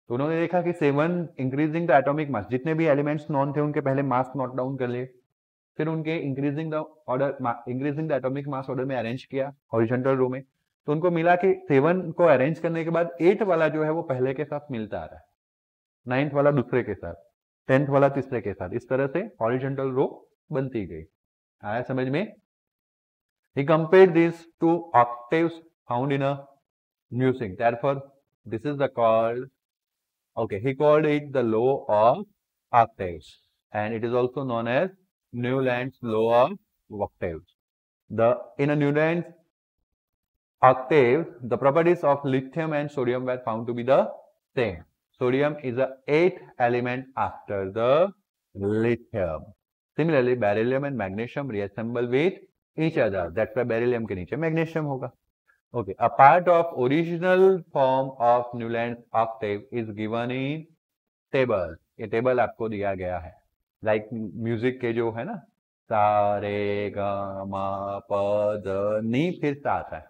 तो उन्होंने देखा कि 7 इंक्रीजिंग द एटॉमिक मास, जितने भी एलिमेंट्स नॉन थे उनके पहले मास नोट डाउन कर लिए, फिर उनके increasing the atomic mass order में अरेंज किया हॉरिजॉन्टल रो में, तो उनको मिला कि 7 को अरेंज करने के बाद 8 वाला जो है वो पहले के साथ मिलता आ रहा है, 9th वाला दूसरे के साथ, 10th वाला तीसरे के साथ, इस तरह से हॉरिजॉन्टल रो बनती गई। आया समझ में? He compared these two octaves found in a music. Therefore, this is the called, okay, he called it the law of octaves, and it is also known as Newland's law of octaves. In a Newland's octave, the properties of lithium and sodium were found to be the same. Sodium is the 8th element after the lithium. Similarly, beryllium and magnesium reassemble with each other. That's why beryllium के नीचे magnesium होगा. Okay, a part of original form of Newland's octave is given in table. ये टेबल आपको दिया गया है, लाइक म्यूजिक के जो है ना, सा रे ग म प द नी, फिर सा आता है।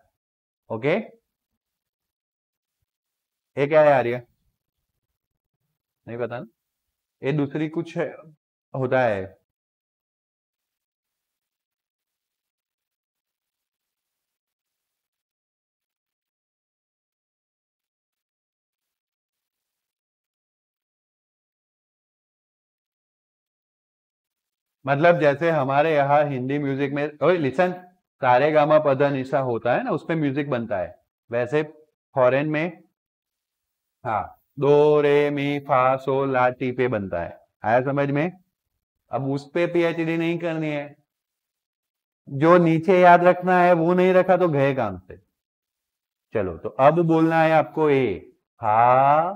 ओके ये क्या है यार, ये नहीं पता ना, ये दूसरी कुछ है, होता है। मतलब जैसे हमारे यहाँ हिंदी म्यूजिक में, ओए लिसन, सारे गामा पधा निशा होता है ना, उसपे म्यूजिक बनता है, वैसे फॉरेन में हाँ दो रे मी फा सो ला टी पे बनता है। आया समझ में? अब उस पे पीएचडी नहीं करनी है, जो नीचे याद रखना है वो नहीं रखा तो गए काम से। चलो तो अब बोलना है आपको ए, हा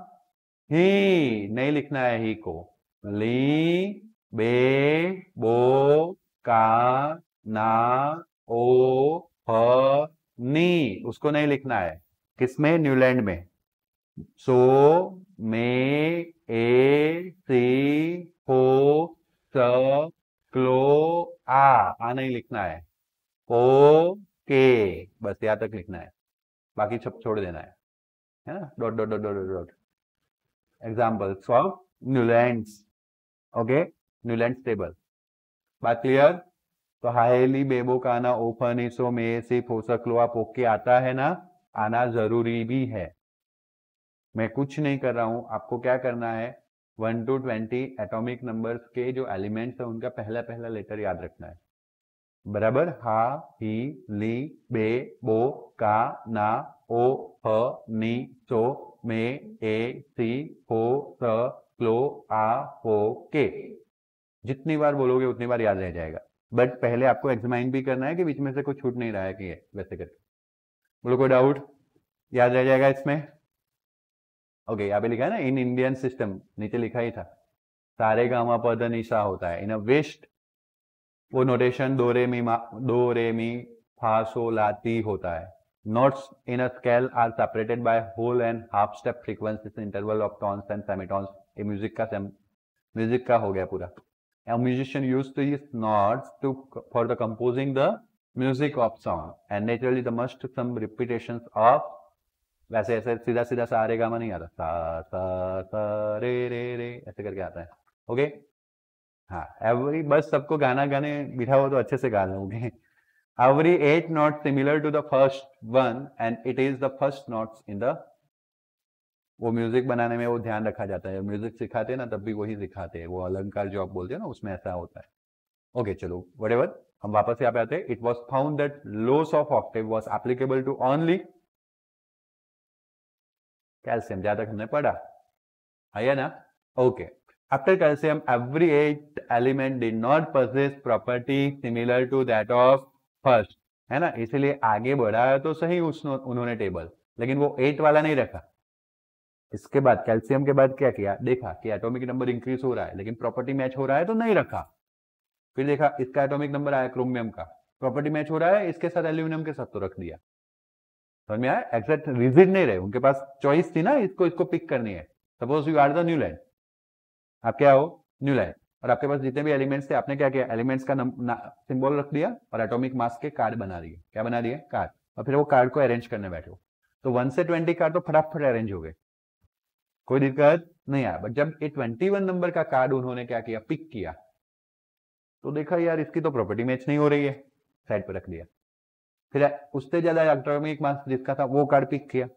ही नहीं लिखना है ही को, ली बे बो का ना ओ ह नी उसको नहीं लिखना है। किसमें? न्यूलैंड में। सो मे ए सी हो स क्लो आ नहीं लिखना है। ओ के बस यहाँ तक लिखना है, बाकी सब छोड़ देना है ना, dot dot dot dot dot. Examples of Newlands, okay, Newlands table. बात क्लियर? तो हाईली बेबो का ना ओपन सो में से फोसक्लोआ पोके आता है ना, आना जरूरी भी है। मैं कुछ नहीं कर रहा हूं, आपको क्या करना है, 1 to 20 एटॉमिक नंबर्स के जो एलिमेंट्स है उनका पहला पहला लेटर याद रखना है। बराबर? हा ही ली बे बो का ना ओ ह नी सो मे ए सी हो स क्लो आ हो के। जितनी बार बोलोगे उतनी बार याद रह जाएगा, बट पहले आपको एग्जामाइन भी करना है कि बीच में से कुछ छूट नहीं रहा है कि है वैसे करके। बोलो कोई डाउट? याद रह जाएगा इसमें? ओके, यहाँ पे लिखा है ना इन इंडियन सिस्टम, नीचे लिखा ही था, सारे गामा पद निशा होता है। इन अ वेस्ट वो नोटेशन दो रे मी फा सो ला टी होता है। Notes in a scale are separated by whole and half step frequencies interval of tones and semitones. ये म्यूजिक का हो गया पूरा। A musician used to use notes for the composing the music of song, and naturally the must some repetitions of, वैसे ऐसे सीधा सीधा सा रे गामा नहीं आता, सा सा सा रे ऐसे करके आता है। ओके, हाँ एवरी, बस सबको गाना गाने बिठा हो तो अच्छे से गा लोगे। Every 8 note similar to the first one and it is the first notes in the, वो म्यूजिक बनाने में वो ध्यान रखा जाता है, म्यूजिक सिखाते हैं ना तब भी वही सिखाते हैं, वो अलंकार जो आप बोलते हैं ना उसमें ऐसा होता है। ओके चलो व्हाटएवर, हम वापस यहाँ पे आते हैं। It was found that laws of octave was applicable to only calcium, जहां तक हमने पढ़ा है ना। Okay, after calcium every 8 element did not possess property similar to that of first, है ना, इसलिए आगे बढ़ाया तो सही उन्होंने टेबल, लेकिन वो 8 वाला नहीं रखा। इसके बाद कैल्शियम के बाद क्या किया, देखा कि एटॉमिक नंबर इंक्रीज हो रहा है लेकिन प्रॉपर्टी मैच हो रहा है तो नहीं रखा। फिर देखा इसका एटॉमिक नंबर आया क्रोमियम का, प्रॉपर्टी मैच हो रहा है इसके साथ एल्यूमिनियम के साथ, तो रख दिया। समझ में आया? एग्जैक्ट रिजिड नहीं रहे, उनके पास चॉइस थी ना, इसको पिक करनी है। Suppose you are the Newland, आप क्या हो? न्यूलैंड, और आपके पास जितने भी एलिमेंट्स थे आपने क्या किया, एलिमेंट्स का सिंबल रख दिया और एटॉमिक मास के कार्ड बना दिए। क्या बना दिए? कार्ड। और फिर वो कार्ड को अरेंज करने बैठो, तो 1 से 20 कार्ड तो फटाफट अरेंज हो गए, कोई दिक्कत नहीं आया। बट जब ये 21 नंबर का कार्ड उन्होंने क्या किया, पिक किया, तो देखा यार इसकी तो प्रॉपर्टी मैच नहीं हो रही है, साइड पर रख दिया। फिर उससे ज्यादा एटॉमिक मास जिसका था वो कार्ड पिक किया,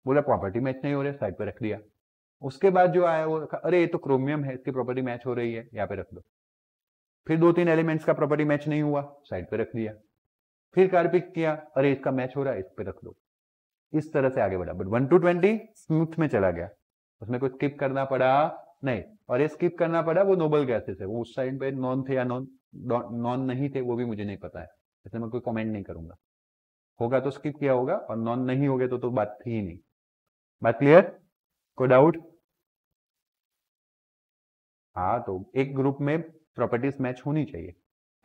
बोला प्रॉपर्टी मैच नहीं हो रही, साइड पर रख दिया। उसके बाद जो आया वो अरे ये तो क्रोमियम है, इसकी प्रॉपर्टी मैच हो रही है, यहाँ पे रख दो। फिर 2-3 एलिमेंट्स का प्रॉपर्टी मैच नहीं हुआ, साइड पे रख दिया। फिर कार्ड पिक किया, अरे इसका मैच हो रहा है, इस पे रख दो। इस तरह से आगे बढ़ा, बट 1 to 20 स्मूथ में चला गया, उसमें कुछ स्किप करना पड़ा नहीं। और ये स्किप करना पड़ा वो नोबल गैसेस है, वो उस साइड पे नॉन थे या नॉन नहीं थे वो भी मुझे नहीं पता है, इसलिए मैं कोई कमेंट नहीं करूंगा। होगा तो स्किप किया होगा, और नॉन नहीं हो गए तो बात थी ही नहीं। बात क्लियर? कोई डाउट? हाँ, तो एक ग्रुप में प्रॉपर्टीज मैच होनी चाहिए,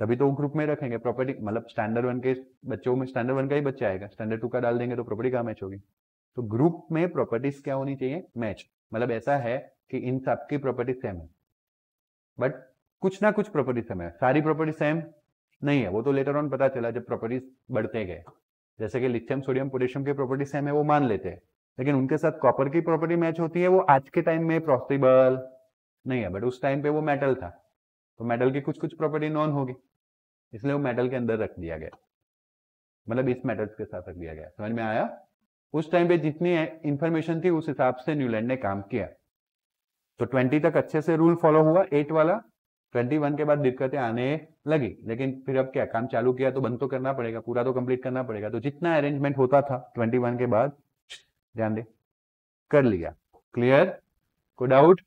तभी तो वो ग्रुप में रखेंगे प्रॉपर्टी। मतलब स्टैंडर्ड 1 के बच्चों में स्टैंडर्ड 1 का ही बच्चा आएगा, स्टैंडर्ड 2 का डाल देंगे तो प्रॉपर्टी कहाँ मैच होगी। तो ग्रुप में प्रॉपर्टीज क्या होनी चाहिए, मैच। मतलब ऐसा है कि इन सबकी प्रॉपर्टी सेम है, बट कुछ ना कुछ प्रॉपर्टी सेम है, सारी प्रॉपर्टी सेम नहीं है, वो तो लेटर ऑन पता चला जब प्रॉपर्टीज बढ़ते गए। जैसे कि लिथियम सोडियम पोटेशियम की प्रॉपर्टी सेम है वो मान लेते हैं, लेकिन उनके साथ कॉपर की प्रॉपर्टी मैच होती है, वो आज के टाइम में पॉसिबल नहीं है, बट उस टाइम पे वो मेटल था, तो मेटल की कुछ कुछ प्रॉपर्टी नॉन होगी, इसलिए वो मेटल के अंदर रख दिया गया, मतलब इस मेटल्स के साथ रख दिया गया। समझ में आया? उस टाइम पे जितनी इंफॉर्मेशन थी उस हिसाब से न्यूलैंड ने काम किया। तो 20 तक अच्छे से रूल फॉलो हुआ 8 वाला, 21 के बाद दिक्कतें आने लगी, लेकिन फिर अब क्या, काम चालू किया तो बंद तो करना पड़ेगा, पूरा तो कंप्लीट करना पड़ेगा, तो जितना अरेंजमेंट होता था 21 के बाद, ध्यान दे, कर लिया। क्लियर? कोई डाउट?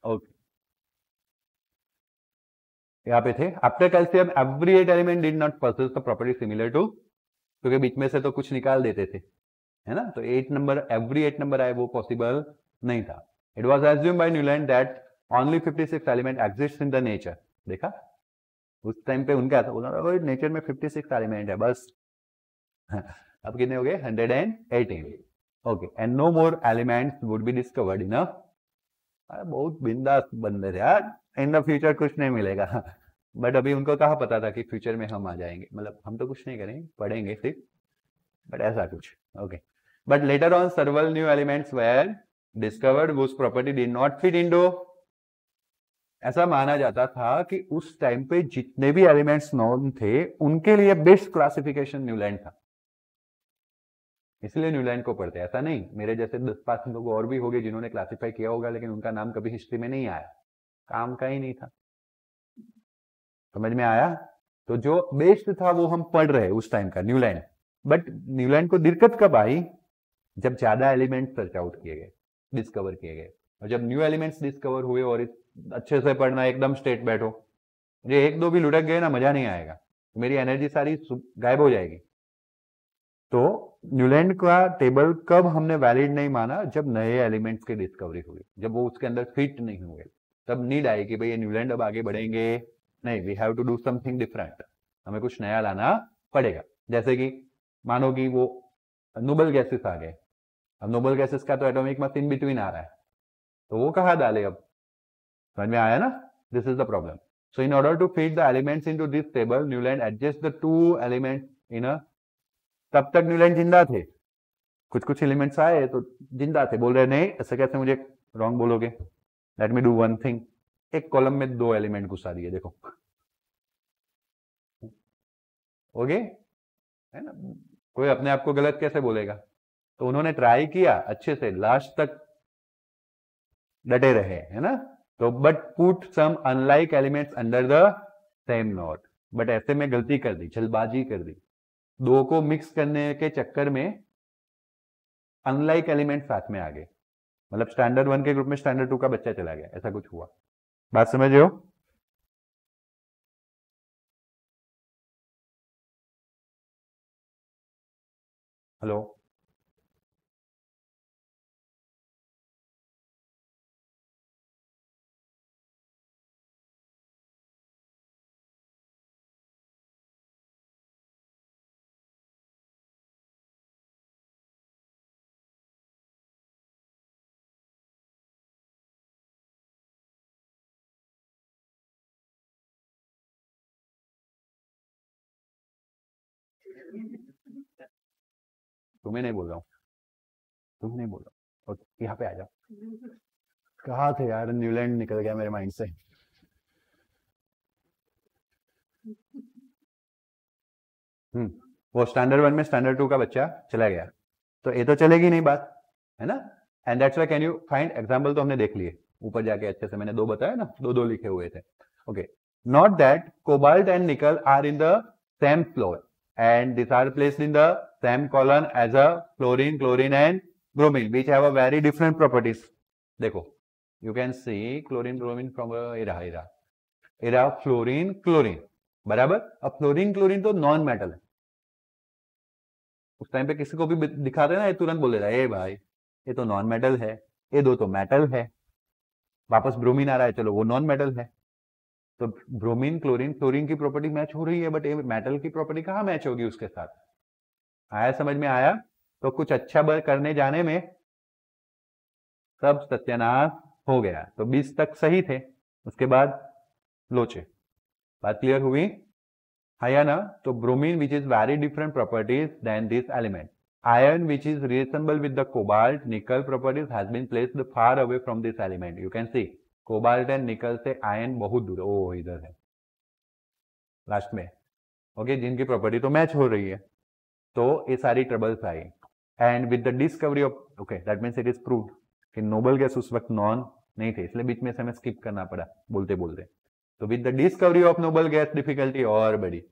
ओके, यहाँ पे थे, after calcium every 8 element did not possess the property similar to, क्योंकि बीच में से तो कुछ निकाल देते थे, है ना, तो 8 नंबर, एवरी 8 नंबर आए वो पॉसिबल नहीं था। It was assumed by Newland that only 56 element exist in the nature. देखा, उस टाइम पे उनका था, उन्होंने नेचर में 56 एलिमेंट है बस। अब कितने हो गए? 118। Okay, and no more elements would be discovered in a, बहुत बिंदास बंदे थे यार, इन द फ्यूचर कुछ नहीं मिलेगा। बट अभी उनको कहाँ पता था कि फ्यूचर में हम आ जाएंगे, मतलब हम तो कुछ नहीं करेंगे, पढ़ेंगे सिर्फ, बट ऐसा कुछ। Okay, but later on several new elements were discovered whose property did not fit into, ऐसा माना जाता था कि उस टाइम पे जितने भी एलिमेंट्स नॉन थे उनके लिए बेस्ट क्लासिफिकेशन न्यूलैंड था, इसलिए न्यूलैंड को पढ़ते। ऐसा नहीं मेरे जैसे 10-5 लोग और भी होंगे जिन्होंने क्लासिफाई किया होगा, लेकिन उनका नाम कभी हिस्ट्री में नहीं आया, काम का ही नहीं था। समझ में आया? तो जो बेस्ट था वो हम पढ़ रहे उस टाइम का, न्यूलैंड। बट न्यूलैंड को दिक्कत कब आई? जब ज्यादा एलिमेंट्स सर्च आउट किए गए, डिस्कवर किए गए, और जब न्यू एलिमेंट्स डिस्कवर हुए, और अच्छे से पढ़ना, एकदम स्ट्रेट बैठो, मुझे एक दो भी लुढ़क गए ना, मजा नहीं आएगा, मेरी एनर्जी सारी गायब हो जाएगी। तो न्यूलैंड का टेबल कब हमने वैलिड नहीं माना? जब नए एलिमेंट्स की डिस्कवरी हुई, जब वो उसके अंदर फिट नहीं हुए, तब नीड आई कि भाई ये न्यूलैंड अब आगे बढ़ेंगे नहीं, we have to do something different, हमें कुछ नया लाना पड़ेगा। जैसे कि मानो कि वो नोबल गैसेस आ गए, अब नोबल गैसेस का तो एटॉमिक मास इन बिटवीन आ रहा है, तो वो कहाँ डाले? अब समझ में आया ना? This is the problem. So in order to fit the elements into this table, Newland adjust the two elements in a, तब तक न्यूलैंड जिंदा थे, कुछ कुछ एलिमेंट्स आए तो जिंदा थे, बोल रहे नहीं ऐसा कैसे मुझे रॉन्ग बोलोगे, let me do one thing, एक कॉलम में 2 एलिमेंट घुसा दिए, देखो ओके, है ना, कोई अपने आप को गलत कैसे बोलेगा? तो उन्होंने ट्राई किया अच्छे से, लास्ट तक डटे रहे, है ना। तो but put some unlike elements under the same note, but ऐसे में गलती कर दी, जल्दबाजी कर दी, 2 को मिक्स करने के चक्कर में अनलाइक एलिमेंट साथ में आ गए, मतलब स्टैंडर्ड 1 के ग्रुप में स्टैंडर्ड 2 का बच्चा चला गया, ऐसा कुछ हुआ। बात समझ रहे हो? हेलो, तुम्हें नहीं बोल रहा हूँ, तुम्हें नहीं बोल रहा हूँ, यहाँ पे आ जाओ। कहाँ थे यार, न्यूलैंड निकल गया मेरे माइंड से। वो स्टैंडर्ड 1 में स्टैंडर्ड 2 का बच्चा चला गया, तो ये तो चलेगी नहीं बात, है ना। And that's why can you find example, तो हमने देख लिए ऊपर जाके अच्छे से, मैंने 2 बताया ना, 2 लिखे हुए थे। Okay, not that cobalt and nickel are in the same floor and these are placed in the same column as a fluorine, chlorine and bromine which have a very different properties. देखो, you can see chlorine, bromine from era fluorine, chlorine, बराबर। अब फ्लोरीन क्लोरीन तो नॉन मेटल है, उस टाइम पे किसी को भी दिखा देना, ये तुरंत बोलेगा ए भाई ये तो नॉन मेटल है, ये 2 तो मेटल है। वापस ब्रोमीन आ रहा है, चलो वो नॉन मेटल है। तो ब्रोमीन, क्लोरीन, फ्लोरीन की प्रॉपर्टी मैच हो रही है, बट ये मेटल की प्रॉपर्टी कहाँ मैच होगी उसके साथ? आया समझ में? आया? तो कुछ अच्छा करने जाने में सब सत्यानाश हो गया। तो 20 तक सही थे, उसके बाद लोचे। बात क्लियर हुई? हाँ या ना? तो bromine which is very different properties than this element, iron which is reassembled with the cobalt nickel properties has been placed far away from this element. You can see cobalt and nickel से iron बहुत दूर है, ओ इधर है लास्ट में, ओके, जिनकी प्रॉपर्टी तो मैच हो रही है, तो ये सारी troubles I. And with the discovery of, okay, that means it is proved कि नोबल गैस उस वक्त नॉन नहीं थे, इसलिए बीच में से हमें स्किप करना पड़ा बोलते बोलते. तो with the discovery of noble gas difficulty और बढ़ी.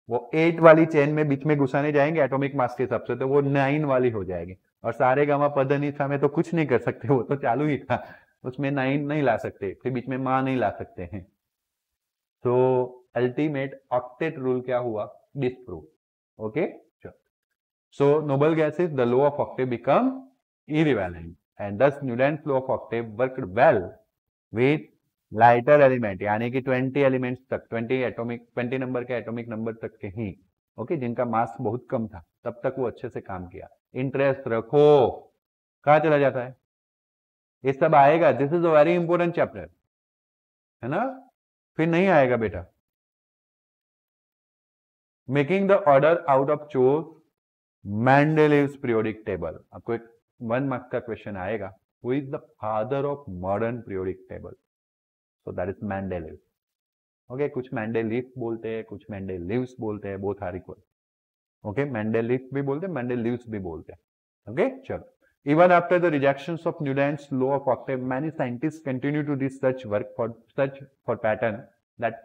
वो 8 वाली चेन में बीच में घुसाने जाएंगे एटॉमिक मास के हिसाब से, तो वो 9 वाली हो जाएगी. और सारे गामा पदनिसा में तो कुछ नहीं कर सकते, वो तो चालू ही था, उसमें 9 नहीं ला सकते, फिर बीच में माँ नहीं ला सकते हैं. तो अल्टीमेट ऑक्टेट रूल क्या हुआ, disprove. Okay, so noble gases, the law of octave become irrelevant, and thus Newton's law of octave worked well with lighter element, यानी कि 20 एलिमेंट्स तक, 20 नंबर के एटॉमिक नंबर तक के ही, ओके, जिनका मास बहुत कम था, तब तक वो अच्छे से काम किया. इंटरेस्ट रखो, कहाँ चला जाता है, ये सब आएगा. This is a very important chapter, है ना, फिर नहीं आएगा बेटा. Making the order out of चोर, Mendeleev's periodic table. आपको एक 1 मार्क्स का क्वेश्चन आएगा, who is the father of modern periodic table? So that is Mendeleev. Okay, कुछ Mendeleev बोलते हैं, कुछ Mendeleev's बोलते हैं, both are equal. Okay, Mendeleev भी बोलते हैं, Mendeleev's भी बोलते हैं. Okay, चलो. Even after the rejections of Newton's law of octave, many scientists continue to research work for pattern that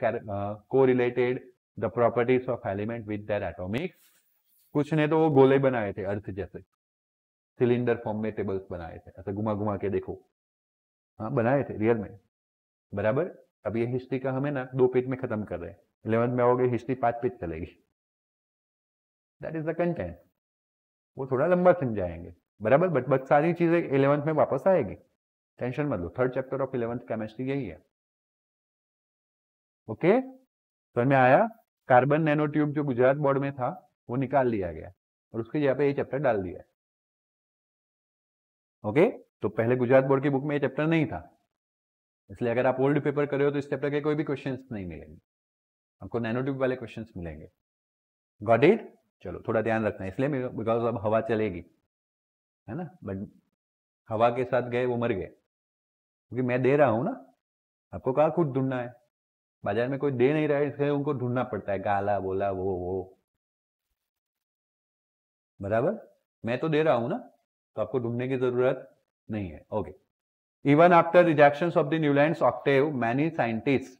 correlated the properties of element with their atomic. कुछ ने तो वो गोले बनाए थे अर्थ जैसे, सिलेंडर फॉर्म में टेबल्स बनाए थे, ऐसे घुमा घुमा के देखो, हाँ बनाए थे रियल में, बराबर. अब ये हिस्ट्री का हमें ना 2 पेज में खत्म कर रहे हैं, 11th में आओगे हिस्ट्री 5 पेज चलेगी. दैट इज द कंटेंट, वो थोड़ा लंबा समझाएंगे, बराबर, बट सारी चीजें 11th में वापस आएगी, टेंशन मत लो. 3rd chapter of 11th chemistry यही है. ओके, समझ में आया. कार्बन नैनो ट्यूब जो गुजरात बोर्ड में था वो निकाल लिया गया और उसके जगह पे ये चैप्टर डाल दिया है. ओके, तो पहले गुजरात बोर्ड की बुक में ये चैप्टर नहीं था, इसलिए अगर आप ओल्ड पेपर कर रहे हो तो इस चैप्टर के कोई भी क्वेश्चंस नहीं मिलेंगे, आपको नैनो ट्यूब वाले क्वेश्चंस मिलेंगे. Got it. चलो थोड़ा ध्यान रखना है, इसलिए बिकॉज अब हवा चलेगी, है ना, बट हवा के साथ गए वो मर गए, क्योंकि मैं दे रहा हूं ना, आपको कहाँ खुद ढूंढना है, बाजार में कोई दे नहीं रहा है, इसलिए उनको ढूंढना पड़ता है, गाला बोला वो, बराबर. मैं तो दे रहा हूं ना, तो आपको ढूंढने की जरूरत नहीं है. Okay, even after rejections of the Newlands Octave, many scientist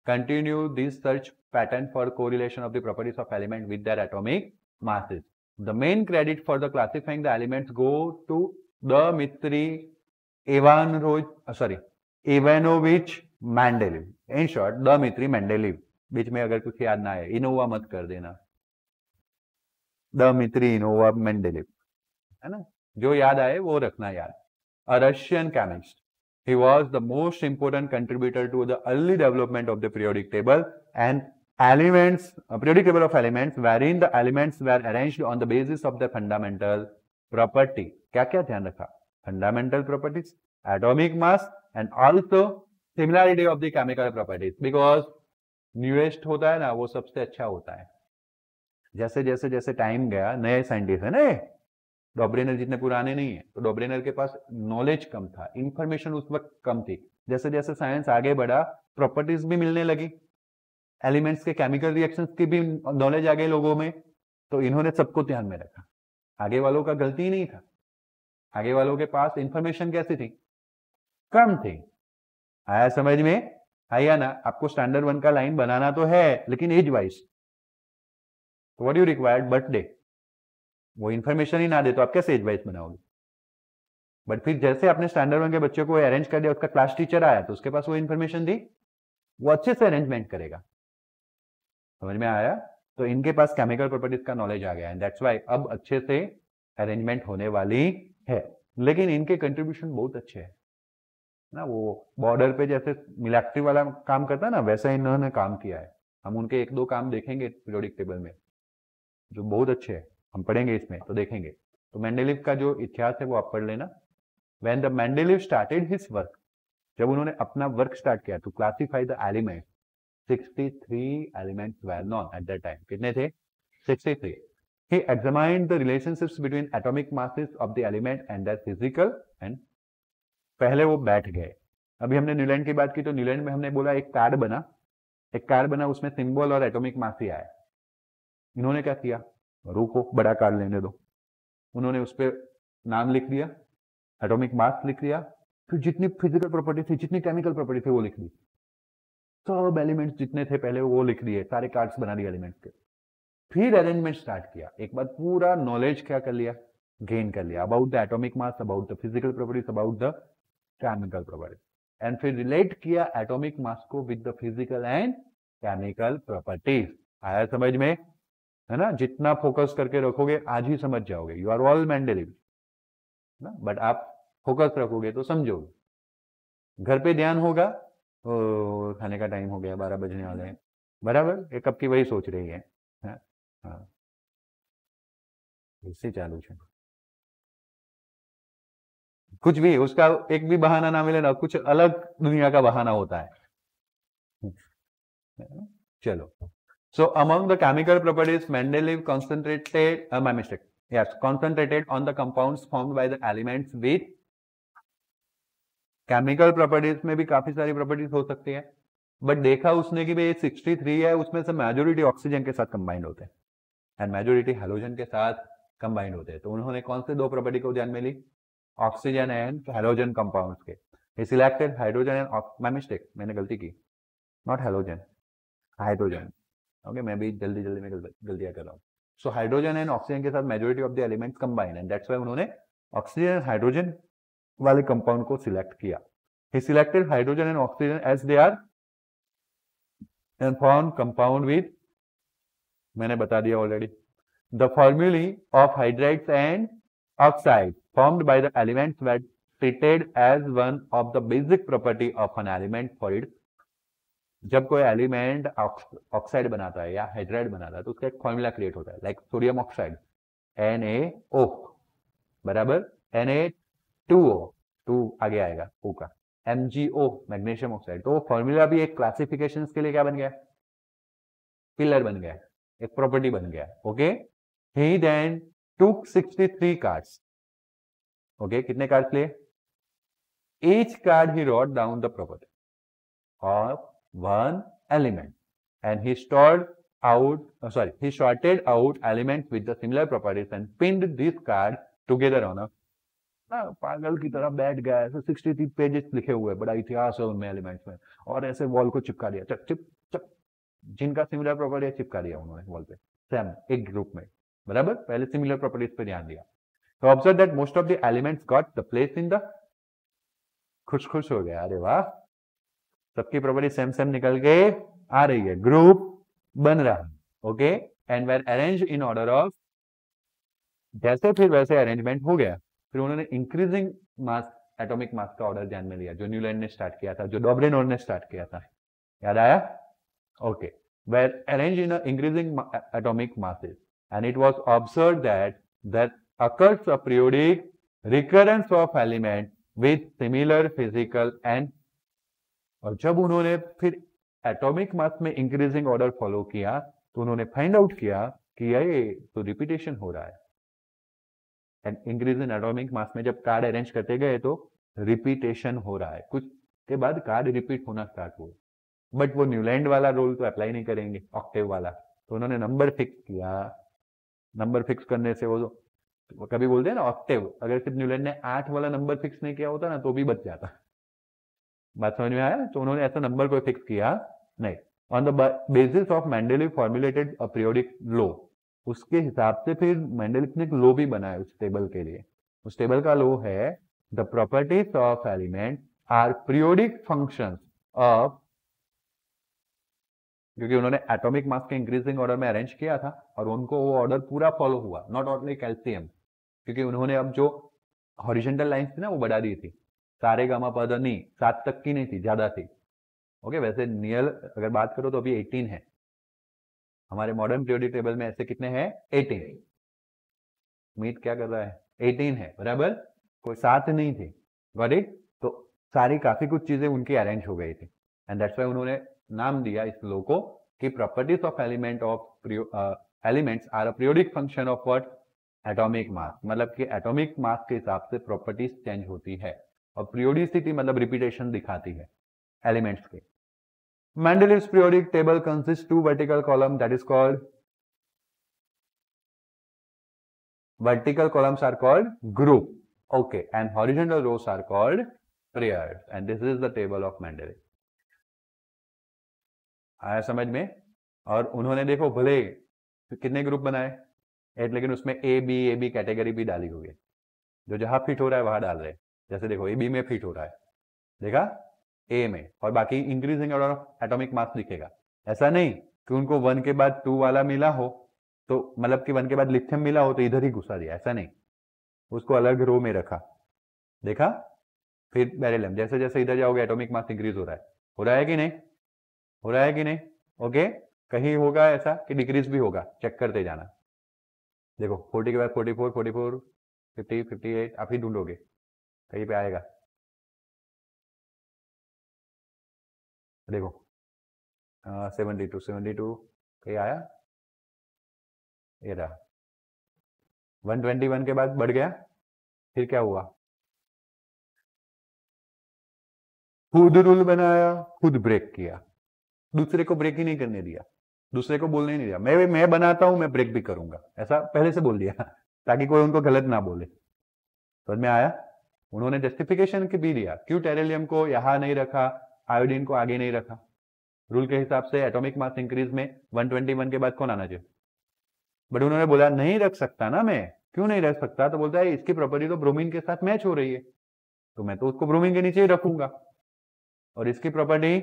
continue this search pattern for correlation of the properties of element with their atomic masses. The main credit for the classifying the elements go to Dmitry Ivanovich Mendeleev. In short, Dmitry Mendeleev. बीच में अगर कुछ याद ना आए, इनोवा मत कर देना, Dmitry Ivanov Mendeleev, है ना, जो याद आए वो रखना याद. A Russian chemist. He was the most important contributor to the early development of the periodic table and elements, periodic table of elements, wherein the elements were arranged on the basis of their fundamental property. क्या क्या ध्यान रखा, fundamental properties, atomic mass and also similarity of the chemical properties, because newest होता है ना वो सबसे अच्छा होता है. जैसे जैसे जैसे टाइम गया, नए साइंटिस्ट है ना, डॉब्रेनर जितने पुराने नहीं है, तो डॉब्रेनर के पास नॉलेज कम था, इंफॉर्मेशन उस वक्त कम थी. जैसे जैसे साइंस आगे बढ़ा, प्रॉपर्टीज भी मिलने लगी, एलिमेंट्स के केमिकल रिएक्शंस की भी नॉलेज आ गई लोगों में, तो इन्होंने सबको ध्यान में रखा. आगे वालों का गलती नहीं था, आगे वालों के पास इंफॉर्मेशन कैसी थी, कम थी. आया समझ में, आया ना. आपको स्टैंडर्ड 1 का लाइन बनाना तो है, लेकिन age wise. What you required, birthday, वो इन्फॉर्मेशन ही ना दे तो आप कैसे एज वाइज बनाओगे. बट फिर जैसे आपने स्टैंडर्ड 1 के बच्चों को अरेंज कर दिया, उसका क्लास टीचर आया तो उसके पास वो इन्फॉर्मेशन दी, वो अच्छे से अरेंजमेंट करेगा. समझ में आया. तो इनके पास केमिकल प्रॉपर्टीज का नॉलेज आ गया, एंड दैट्स व्हाई अब अच्छे से अरेंजमेंट होने वाली है. लेकिन इनके कंट्रीब्यूशन बहुत अच्छे हैं ना, वो बॉर्डर पे जैसे मिलिट्री वाला काम करता है ना, वैसा इन्होंने काम किया है. हम उनके 1-2 काम देखेंगे पीरियोडिक टेबल में जो बहुत अच्छे हैं, हम पढ़ेंगे इसमें तो देखेंगे. तो मेंडेलीव का जो इतिहास है वो आप पढ़ लेना. When the Mendeleev started his work, जब उन्होंने अपना वर्क स्टार्ट किया to classify the element, 63 elements were known at that time. कितने थे, 63. he examined the relationships between atomic masses of the element and their physical and पहले वो बैठ गए। अभी हमने न्यूलैंड की बात की तो न्यूलैंड में हमने बोला एक कार्ड बना, उसमें सिंबल और एटॉमिक मास ही आया। इन्होंने क्या किया, रुको बड़ा कार्ड लेने दो, उन्होंने उस पर नाम लिख दिया, एटॉमिक मास लिख दिया, फिर जितनी फिजिकल प्रॉपर्टी थी, जितनी केमिकल प्रॉपर्टी थी वो लिख दी, सब एलिमेंट्स जितने थे पहले वो लिख दिए, सारे कार्ड्स बना दिए एलिमेंट्स के। फिर अरेंजमेंट स्टार्ट किया, एक बार पूरा नॉलेज क्या कर लिया, गेन कर लिया about the atomic mass, about the physical properties, about the chemical properties, and फिर रिलेट किया एटॉमिक मास को with the physical and chemical properties. आया समझ में, है ना? जितना फोकस करके रखोगे आज ही समझ जाओगे, यू आर ऑल मेंडलीव ना, बट आप फोकस रखोगे तो समझोगे। घर पे ध्यान होगा, खाने का टाइम हो गया, 12 बजने वाले हैं, बराबर, ये कब की वही सोच रही है। हाँ, इससे चालू है, कुछ भी उसका एक भी बहाना ना मिले ना, कुछ अलग दुनिया का बहाना होता है। चलो, so among the chemical properties, Mendeleev concentrated, my mistake, yes, concentrated on the compounds formed by the elements with chemical properties में भी काफी सारी प्रॉपर्टीज हो सकती है, बट देखा उसने कि भाई 63 है, उसमें से मेजोरिटी ऑक्सीजन के साथ कंबाइंड होते हैं एंड मेजोरिटी हेलोजन के साथ कंबाइंड होते हैं। तो उन्होंने कौन से दो प्रॉपर्टी को ध्यान में ली, ऑक्सीजन एंड हेलोजन कंपाउंड्स के। he selected hydrogen and my mistake, मैंने गलती की, नॉट हेलोजन, हाइड्रोजन। ओके, मैं भी जल्दी में गलतियां कर रहा हूँ। सो हाइड्रोजन एंड ऑक्सीजन के साथ majority of the elements combine, and that's why उन्होंने ऑक्सीजन एंड हाइड्रोजन वाले कंपाउंड को सिलेक्ट किया। he selected hydrogen and oxygen as they are and formed compound with, मैंने बता दिया already, the formulae of hydrides and oxides formed by the elements were treated as one of the basic property of an element for its, जब कोई एलिमेंट ऑक्साइड बनाता है या हाइड्राइड बनाता है तो उसका एक फॉर्मूला क्रिएट होता है, लाइक सोडियम ऑक्साइड NaO, बराबर, Na2O, 2 आगे आएगा O का, MgO मैग्नीशियम ऑक्साइड। तो वो फॉर्मूला भी एक क्लासिफिकेशन के लिए क्या बन गया, पिलर बन गया, एक प्रॉपर्टी बन गया। ओके, ही देन टुक 63 कार्ड्स। ओके, कितने कार्ड्स लिए, each card he wrote down the property of one element and he sorted out elements with the similar properties and pinned this card together on a, पागल की तरह बैठ गया है, 63 पेजेस लिखे हुए, बड़ा इतिहास है उनमें एलिमेंट्स में, और ऐसे वॉल को चिपका दिया, चप चिप चप, जिनका सिमिलर प्रॉपर्टी है चिपका दिया उन्होंने वॉल पे, सेम एक ग्रुप में, बराबर। पहले सिमिलर प्रॉपर्टीज पे ध्यान दिया। तो observe that most of the elements got the place in the, खुश हो गया, अरे वाह, सबकी प्रॉपर्टी सेम निकल के आ रही है, ग्रुप बन रहा है। Okay, and were arrange in order of, जैसे फिर वैसे अरेंजमेंट हो गया। फिर उन्होंने इंक्रीजिंग मास, एटॉमिक मास का ऑर्डर ध्यान में लिया, जो न्यूलैंड ने स्टार्ट किया था, जो डॉब्रेनोर ने स्टार्ट किया था, याद आया? Okay, were arrange in increasing atomic masses and it was observe that occurs a periodic recurrence of element with similar physical and, और जब उन्होंने फिर एटॉमिक मास में इंक्रीजिंग ऑर्डर फॉलो किया तो उन्होंने फाइंड आउट किया कि ये तो रिपीटेशन हो रहा है, and increase in atomic mass में जब कार्ड अरेंज करते गए तो रिपीटेशन हो रहा है, कुछ के बाद कार्ड रिपीट होना स्टार्ट हुआ। बट वो न्यूलैंड वाला रूल तो अप्लाई नहीं करेंगे, ऑक्टेव वाला, तो उन्होंने नंबर फिक्स किया। नंबर फिक्स करने से वो कभी बोलते हैं ना ऑक्टेव, अगर सिर्फ न्यूलैंड ने 8 वाला नंबर फिक्स नहीं किया होता ना तो भी बच जाता। बात समझ में आया? तो उन्होंने ऐसा नंबर कोई फिक्स किया नहीं। On the basis of Mendeleev formulated a periodic law, उसके हिसाब से फिर मेंडलीव ने एक लॉ भी बनाया उस टेबल के लिए। उस टेबल का लॉ है the properties of element are periodic functions of, क्योंकि उन्होंने एटॉमिक मास के इंक्रीजिंग ऑर्डर में अरेंज किया था और उनको वो ऑर्डर पूरा फॉलो हुआ, नॉट ओनली कैल्शियम, क्योंकि उन्होंने अब जो हॉरिजॉन्टल लाइंस थी ना वो बढ़ा दी थी, सारे गामा पद नहीं, 7 तक की नहीं थी, ज्यादा थी। ओके, वैसे नियल अगर बात करो तो अभी 18 है हमारे मॉडर्न पीरियोडिक टेबल में, ऐसे कितने हैं? 18। मीट क्या कर रहा है? 18 है, बराबर, कोई 7 नहीं थी, गॉट इट? तो सारी काफी कुछ चीजें उनकी अरेंज हो गई थी, एंड दैट्स व्हाई उन्होंने नाम दिया इस लॉ को कि properties of element of elements are a periodic function of what, atomic mass, मतलब कि एटॉमिक मास के हिसाब से प्रॉपर्टीज चेंज होती है, और पीरियोडिसिटी मतलब रिपीटेशन दिखाती है एलिमेंट्स के। Mendeleev's periodic table consists two vertical column, that is called vertical columns are called group, okay, and horizontal rows are called pairs, and this is the table of Mendeleev. आया समझ में? और उन्होंने देखो भले कितने ग्रुप बनाए, लेकिन उसमें ए बी कैटेगरी भी डाली हुई है, जो जहां फिट हो रहा है वहां डाल रहे हैं। जैसे देखो ए बी में फिट हो रहा है, देखा, ए में, और बाकी increasing order of atomic mass दिखेगा। ऐसा नहीं कि उनको 1 के बाद 2 वाला मिला हो तो मतलब कि 1 के बाद लिथियम मिला हो तो इधर ही घुसा दिया, ऐसा नहीं, उसको अलग रो में रखा, देखा। फिर बेरिलियम, जैसे जैसे इधर जाओगे एटॉमिक मास इंक्रीज हो रहा है कि नहीं, हो रहा है कि नहीं, ओके। कहीं होगा ऐसा कि डिक्रीज भी होगा, चेक करते जाना। देखो 40 के बाद 44, 44, 50, 58, आप ही ढूंढोगे, कहीं पे आएगा। देखो 72, 72 कहीं आया, ये रहा। 121 के बाद बढ़ गया, फिर क्या हुआ, खुद रूल बनाया, खुद ब्रेक किया, दूसरे को ब्रेक ही नहीं करने दिया, दूसरे को बोलने नहीं दिया, मैं बनाता हूं, मैं ब्रेक भी करूंगा, ऐसा पहले से बोल दिया ताकि कोई उनको गलत ना बोले। समझ में आया? उन्होंने जस्टिफिकेशन भी दिया क्यों टेरेलियम को यहां नहीं रखा, आयोडीन को आगे नहीं रखा। रूल के हिसाब से एटॉमिक मास इंक्रीज में 121 के बाद कौन आना चाहिए, बट उन्होंने बोला नहीं रख सकता ना, मैं क्यों नहीं रख सकता, तो बोलता है इसकी प्रॉपर्टी तो ब्रोमीन के साथ मैच हो रही है, तो मैं तो उसको ब्रोमीन के नीचे ही रखूंगा, और इसकी प्रॉपर्टी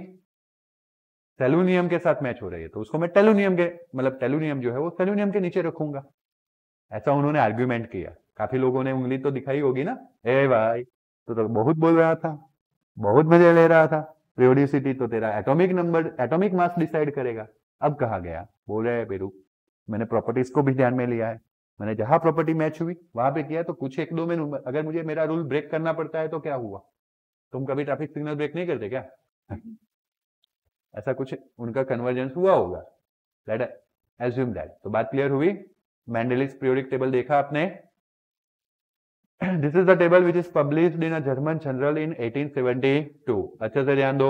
सेलुनियम के साथ मैच हो रही है तो उसको मैं टेलुनियम के, मतलब टेलुनियम जो है वो सेलुनियम के नीचे रखूंगा। ऐसा उन्होंने आर्ग्यूमेंट किया। काफी लोगों ने उंगली तो दिखाई होगी ना, ए भाई तो बहुत बोल रहा था, बहुत मजे ले रहा था, पीरियोडिसिटी तो तेरा atomic number, atomic mass decide करेगा। अब कहा गया, बोल रहे हैं बेरू, मैंने प्रॉपर्टीज को भी ध्यान में लिया है, मैंने जहां प्रॉपर्टी मैच हुई वहां पे किया, तो कुछ 1-2 में अगर मुझे मेरा रूल ब्रेक करना पड़ता है तो क्या हुआ, तुम कभी ट्रैफिक सिग्नल ब्रेक नहीं करते क्या? ऐसा कुछ उनका कन्वर्जेंस हुआ होगा, लेट एज्यूम दैट। तो बात क्लियर हुई? मेंडेलिव्स पीरियोडिक टेबल देखा आपने? This is the table which is published in a German journal in 1872। अच्छे से ध्यान दो।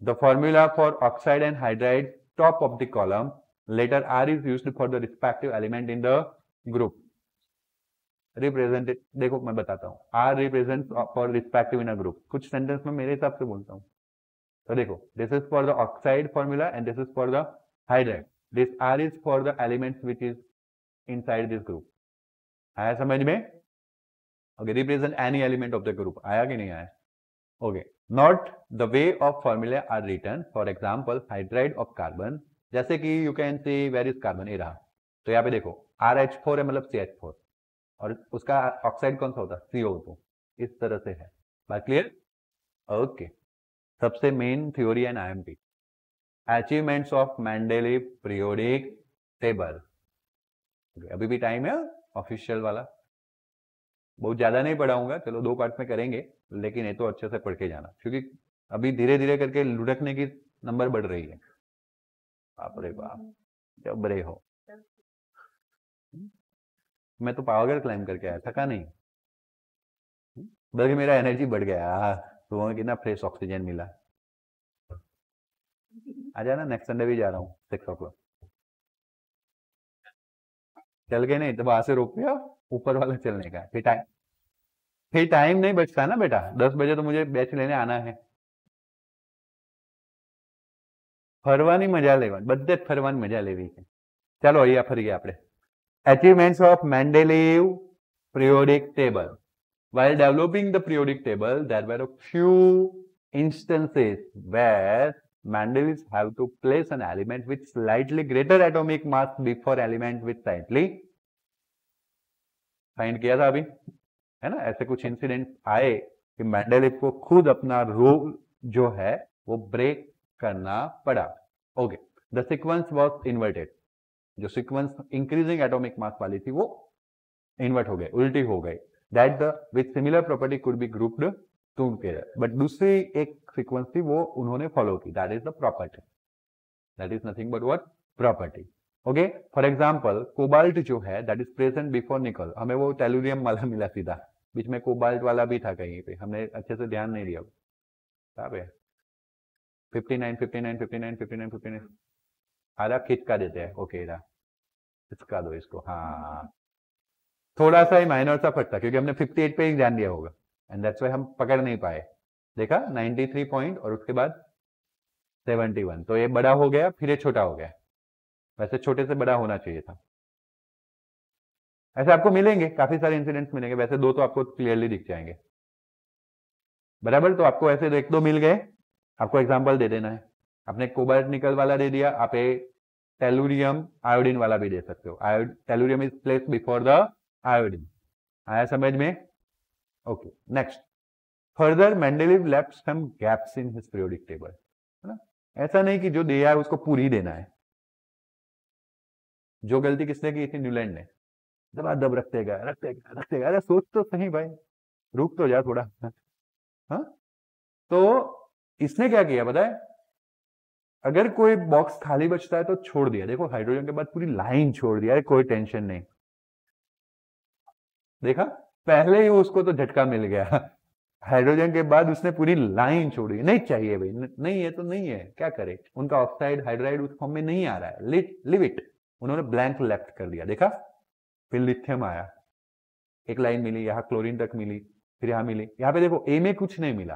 The formula for oxide and hydride, top of the column, letter R is used for the respective element in the group. Represented, देखो मैं बताता हूँ, R represent for respective in a group. कुछ सेंटेंस में मेरे हिसाब से बोलता हूँ, तो देखो this is for the oxide formula and this is for the hydride, this are is for the elements which is inside this group. आया समझ में? Okay, represent any element of the group. आया कि नहीं आया? Okay, not the way of formula are written, for example hydride of carbon, जैसे कि you can see where is carbon, ए रहा, तो यहाँ पे देखो RH4 है, मतलब CH4, और उसका ऑक्साइड कौन सा होता है, CO2, इस तरह से है। बात क्लियर? ओके, सबसे main theory and IMP, achievements of Mendeleev periodic table. अभी भी टाइम है ऑफिशियल वाला, बहुत ज्यादा नहीं पढ़ाऊंगा, चलो 2 पार्ट में करेंगे, लेकिन ये तो अच्छे से पढ़ के जाना, क्योंकि अभी धीरे धीरे करके लुढ़कने की नंबर बढ़ रही है। बाप रे बाप, जब बड़े हो। मैं तो पावागढ़ क्लाइम करके आया, थका नहीं, बल्कि मेरा एनर्जी बढ़ गया, सुबह में कितना फ्रेश ऑक्सीजन मिला। आ जाना, नेक्स्ट संडे भी जा रहा हूँ 6 o'clock। चल के नहीं तो वहां से रोक के ऊपर वाला चलने का, फिर टाइम नहीं बचता ना बेटा, 10 बजे तो मुझे बैच लेने आना है। फरवानी मजा लेवा, બધે જ ફરવાની મજા લેવી છે। ચાલો અહીંયા ફરીએ આપણે। Achievements of Mendeleev periodic table. While developing the periodic table, there were a few instances where Mendeleev have to place an element with slightly greater atomic mass before element with slightly, find किया था अभी, है ना? ऐसे कुछ इंसिडेंट आए कि मेंडेलीव को खुद अपना रूल जो है वो ब्रेक करना पड़ा। Okay, the sequence was inverted, जो सीक्वेंस इंक्रीजिंग एटॉमिक मास वाली थी वो इन्वर्ट हो गई, उल्टी हो गई। That the with similar property could be grouped together, but दूसरी एक सीक्वेंस थी वो उन्होंने फॉलो की, that is the property, that is nothing but what, property. Okay, for example cobalt जो है दैट इज प्रेजेंट बिफोर निकल, हमें वो टेलुरियम वाला मिला सीधा, बीच में कोबाल्ट वाला भी था कहीं पे, हमने अच्छे से ध्यान नहीं दिया। कहाँ पे 59 59 59 59 59 आधा खींच का देते हैं। ओके इसका दो इसको, हाँ थोड़ा सा ही माइनर सा फट था क्योंकि हमने 58 पे ही ध्यान दिया होगा एंड दैट्स व्हाई हम पकड़ नहीं पाए। देखा 93 पॉइंट और उसके बाद 71, तो ये बड़ा हो गया फिर ये छोटा हो गया, वैसे छोटे से बड़ा होना चाहिए था। ऐसे आपको मिलेंगे काफी सारे इंसिडेंट्स मिलेंगे, वैसे दो तो आपको क्लियरली दिख जाएंगे बराबर। तो आपको ऐसे एक दो मिल गए, आपको एग्जांपल दे देना है। आपने कोबाल्ट निकल वाला दे दिया, आप टेलुरियम आयोडीन वाला भी दे सकते हो। Tellurium is placed before the iodine. आया समझ में? Okay next, further Mendeleev left some gaps in his periodic table, है ना। ऐसा नहीं कि जो दिया है उसको पूरी देना है। जो गलती किसने की थी? न्यूलैंड ने। दबादब रखते गए। अरे सोच तो सही भाई, रुक तो जा थोड़ा। हाँ तो इसने क्या किया पता है, अगर कोई बॉक्स खाली बचता है तो छोड़ दिया। देखो हाइड्रोजन के बाद पूरी लाइन छोड़ दिया है, कोई टेंशन नहीं। देखा पहले ही उसको तो झटका मिल गया। हाइड्रोजन के बाद उसने पूरी लाइन छोड़ी। नहीं चाहिए भाई, नहीं है तो नहीं है, क्या करे। उनका ऑक्साइड हाइड्राइड उस फॉर्म में नहीं आ रहा है, लिव इट। उन्होंने ब्लैंक लेफ्ट कर दिया। देखा फिर लिथियम आया, एक लाइन मिली, यहां क्लोरीन तक मिली, फिर यहां मिली। यहां पे देखो ए में कुछ नहीं मिला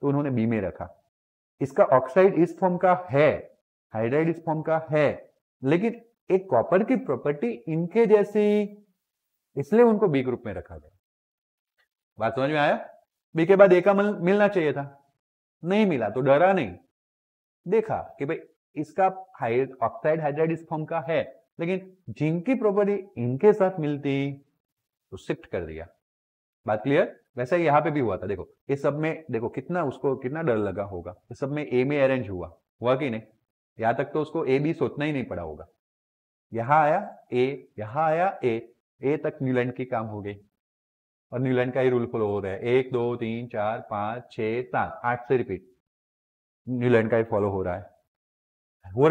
तो उन्होंने बी में रखा। इसका ऑक्साइड इस फॉर्म का है, हाइड्राइड इस फॉर्म का है, लेकिन एक कॉपर की प्रॉपर्टी इनके जैसी, इसलिए उनको बी ग्रुप में रखा गया। बात समझ में आया? बी के बाद ए का मिलना चाहिए था, नहीं मिला तो डरा नहीं, देखा कि भाई इसका ऑक्साइड हाइड्राइड इस फॉर्म का है, लेकिन जिनकी प्रॉपर्टी इनके साथ मिलती तो शिफ्ट कर दिया। बात क्लियर? वैसे ही यहां पे भी हुआ था। देखो इस सब में देखो कितना उसको कितना डर लगा होगा। इस सब में ए में अरेंज हुआ कि नहीं? यहां तक तो उसको ए बी सोचना ही नहीं पड़ा होगा। यहां आया ए, यहां आया ए तक न्यूलैंड की काम हो गई और न्यूलैंड का ही रूल फॉलो हो रहा है। 1 2 3 4 5 6 7 8 से रिपीट न्यूलैंड का ही फॉलो हो रहा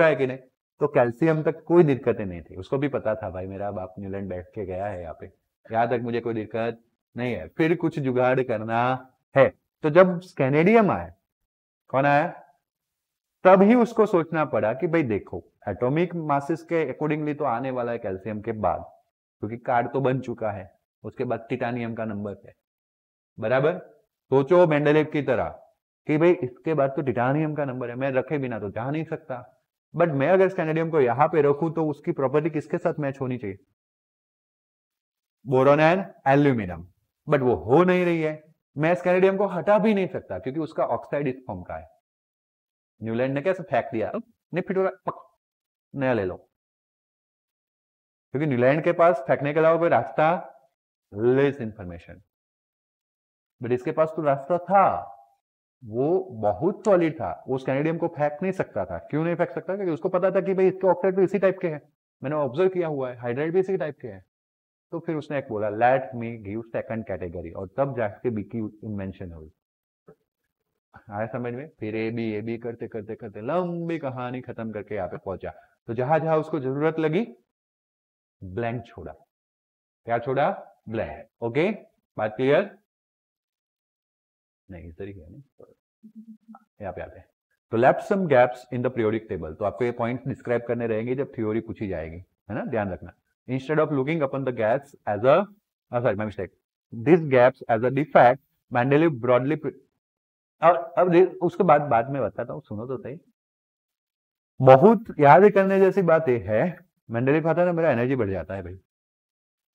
है कि नहीं? तो कैल्शियम तक कोई दिक्कतें नहीं थी, उसको भी पता था भाई मेरा बाप न्यूलैंड बैठ के गया है यहाँ पे, यहां तक मुझे कोई दिक्कत नहीं है, फिर कुछ जुगाड़ करना है। तो जब स्कैनेडियम आया, कौन आया, तब ही उसको सोचना पड़ा कि भाई देखो एटॉमिक मासेस के अकॉर्डिंगली तो आने वाला है कैल्शियम के बाद, क्योंकि कार्ड तो बन चुका है, उसके बाद टिटानियम का नंबर है बराबर। सोचो मेंडलेव की तरह कि भाई इसके बाद तो टिटानियम का नंबर है, मैं रखे बिना तो जा नहीं सकता। बट मैं अगर स्कैनेडियम को यहां पे रखूं तो उसकी प्रॉपर्टी किसके साथ मैच होनी चाहिए? Boron and aluminium. बट वो हो नहीं रही है। मैं स्कैनेडियम को हटा भी नहीं सकता क्योंकि उसका ऑक्साइड इस फॉर्म का है। न्यूलैंड ने कैसे फेंक दिया, नहीं फिट हो रहा, नया ले लो, क्योंकि न्यूलैंड के पास फेंकने के अलावा कोई रास्ता, लेस इंफॉर्मेशन। बट इसके पास तो रास्ता था, वो बहुत सॉलिड था, वो स्कैनेडियम को फेंक नहीं सकता था। क्यों नहीं फेंक सकता? क्योंकि उसको पता था कि भाई इसके ऑक्साइड तो इसी टाइप के हैं, मैंने ऑब्जर्व किया हुआ है, हाइड्राइड भी इसी टाइप के हैं। तो फिर उसने एक बोला let me give second category, और तब जाके बी की इन्वेंशन हुई। आया समझ में? फिर ए बी करते करते करते लंबी कहानी खत्म करके यहाँ पे पहुंचा। तो जहां जहां उसको जरूरत लगी ब्लैंक छोड़ा। क्या छोड़ा? ब्लैंक। ओके बात क्लियर? नहीं इस तरीके है ना, यहाँ पे आते हैं। तो left some gaps in the periodic table. तो आपको ये पॉइंट डिस्क्राइब करने रहेंगे जब थ्योरी पूछी जाएगी, है ना, ध्यान रखना। Instead of looking upon the gaps as a sorry my mistake, this gaps as a defect Mendeleev broadly. अब उसके बाद में बताता हूँ, सुनो तो सही। बहुत याद करने जैसी बात यह है, मेंडलीव खाता ना मेरा एनर्जी बढ़ जाता है भाई।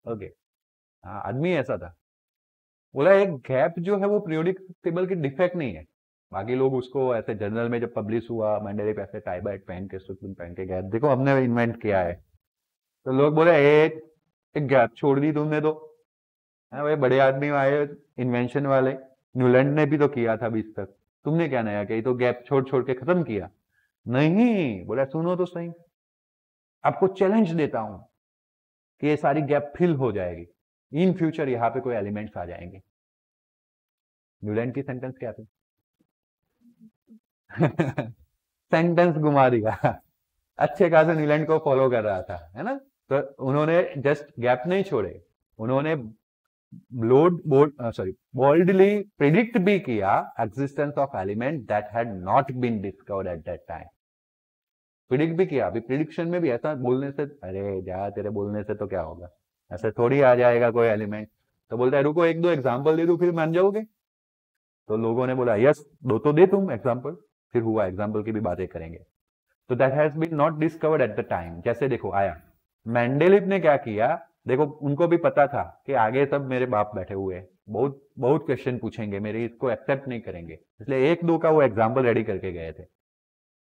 ओके हाँ, आदमी ऐसा था, बोला एक गैप जो है वो पीरियोडिक टेबल की डिफेक्ट नहीं है। बाकी लोग उसको ऐसे जर्नल में जब पब्लिश हुआ मेंडलीव ऐसे टाई बैट पहन के सूट पहन के गैप देखो हमने इन्वेंट किया है, तो लोग बोले एक गैप छोड़ दी तुमने तो। भाई बड़े आदमी आए इन्वेंशन वाले, न्यूलैंड ने भी तो किया था 20 तक, तुमने क्या नया किया? तो गैप छोड़ छोड़ के खत्म किया। नहीं, बोला सुनो तो सही, आपको चैलेंज देता हूं कि ये सारी गैप फिल हो जाएगी, इन फ्यूचर यहां पे कोई एलिमेंट्स आ जाएंगे। न्यूलैंड की सेंटेंस क्या थी? सेंटेंस घुमा दिया। अच्छे खासे न्यूलैंड को फॉलो कर रहा था, है ना। तो उन्होंने जस्ट गैप नहीं छोड़े, उन्होंने बोल्डली प्रिडिक्ट भी किया existence of element that had not been discovered at that time. Predict भी किया। अभी प्रिडिक्शन में भी ऐसा बोलने से, अरे जा तेरे बोलने से तो क्या होगा, ऐसे थोड़ी आ जाएगा कोई एलिमेंट। तो बोलता है रुको एक दो एग्जांपल दे दूं फिर मान जाओगे। तो लोगों ने बोला यस दो तो दे तुम एग्जांपल। फिर हुआ, एग्जांपल की भी बातें करेंगे। तो that has been not discovered at the time. जैसे देखो आया मेंडेलिव ने क्या किया, देखो उनको भी पता था कि आगे सब मेरे बाप बैठे हुए हैं, बहुत बहुत क्वेश्चन पूछेंगे मेरे, इसको एक्सेप्ट नहीं करेंगे, इसलिए एक दो का वो एग्जाम्पल रेडी करके गए थे।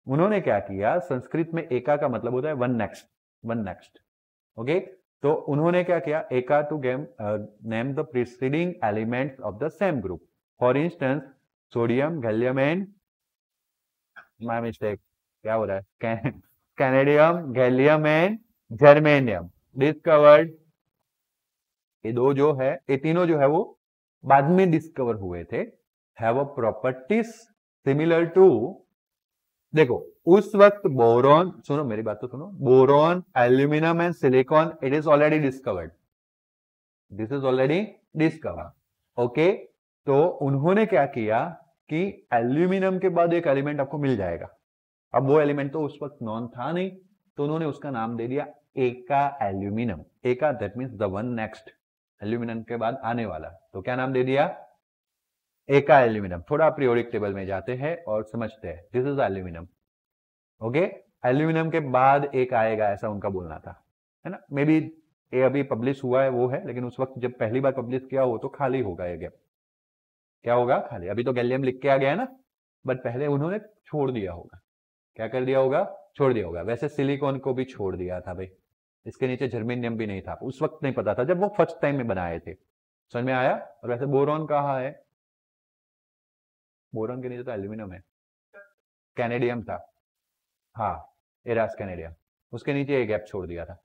उन्होंने क्या किया, संस्कृत में एका का मतलब होता है one next, one next. Okay, तो उन्होंने क्या किया, eka to name the preceding elements of the same group. For instance sodium, gallium and, my mistake, क्या हो रहा है, scandium, gallium and germanium discovered. ये दो जो है, ये तीनों जो है वो बाद में डिस्कवर हुए थे। Have a properties similar to, देखो उस वक्त बोरॉन, सुनो मेरी बात तो सुनो, boron, aluminium and silicon it is already discovered, this is already discovered. Okay, तो उन्होंने क्या किया कि एल्यूमिनियम के बाद एक एलिमेंट आपको मिल जाएगा। अब वो एलिमेंट तो उस वक्त नॉन था नहीं, तो उन्होंने उसका नाम दे दिया एका एल्यूमिनियम। एका that means the one next, aluminium के बाद आने वाला, तो क्या नाम दे दिया, एका एल्यूमिनियम। थोड़ा पीरियोडिक टेबल में जाते हैं और समझते हैं, this is aluminium. Okay, aluminium के बाद एक आएगा ऐसा उनका बोलना था, है ना। मे बी ये अभी पब्लिश हुआ है वो है, लेकिन उस वक्त जब पहली बार पब्लिश किया हो तो खाली होगा ये गैप, क्या होगा खाली। अभी तो गैलियम लिख के आ गया है ना, बट पहले उन्होंने छोड़ दिया होगा, क्या कर दिया होगा, छोड़ दिया होगा। वैसे सिलिकॉन को भी छोड़ दिया था भाई, इसके नीचे जर्मेनियम भी नहीं था, उस वक्त नहीं पता था जब वो फर्स्ट टाइम में बनाए थे, समझ में आया। और वैसे बोरॉन कहाँ है, बोरॉन के नीचे तो एल्यूमिनियम है, कैनेडियम था, हाँ एरास कैनेडियम, उसके नीचे एक गैप छोड़ दिया था,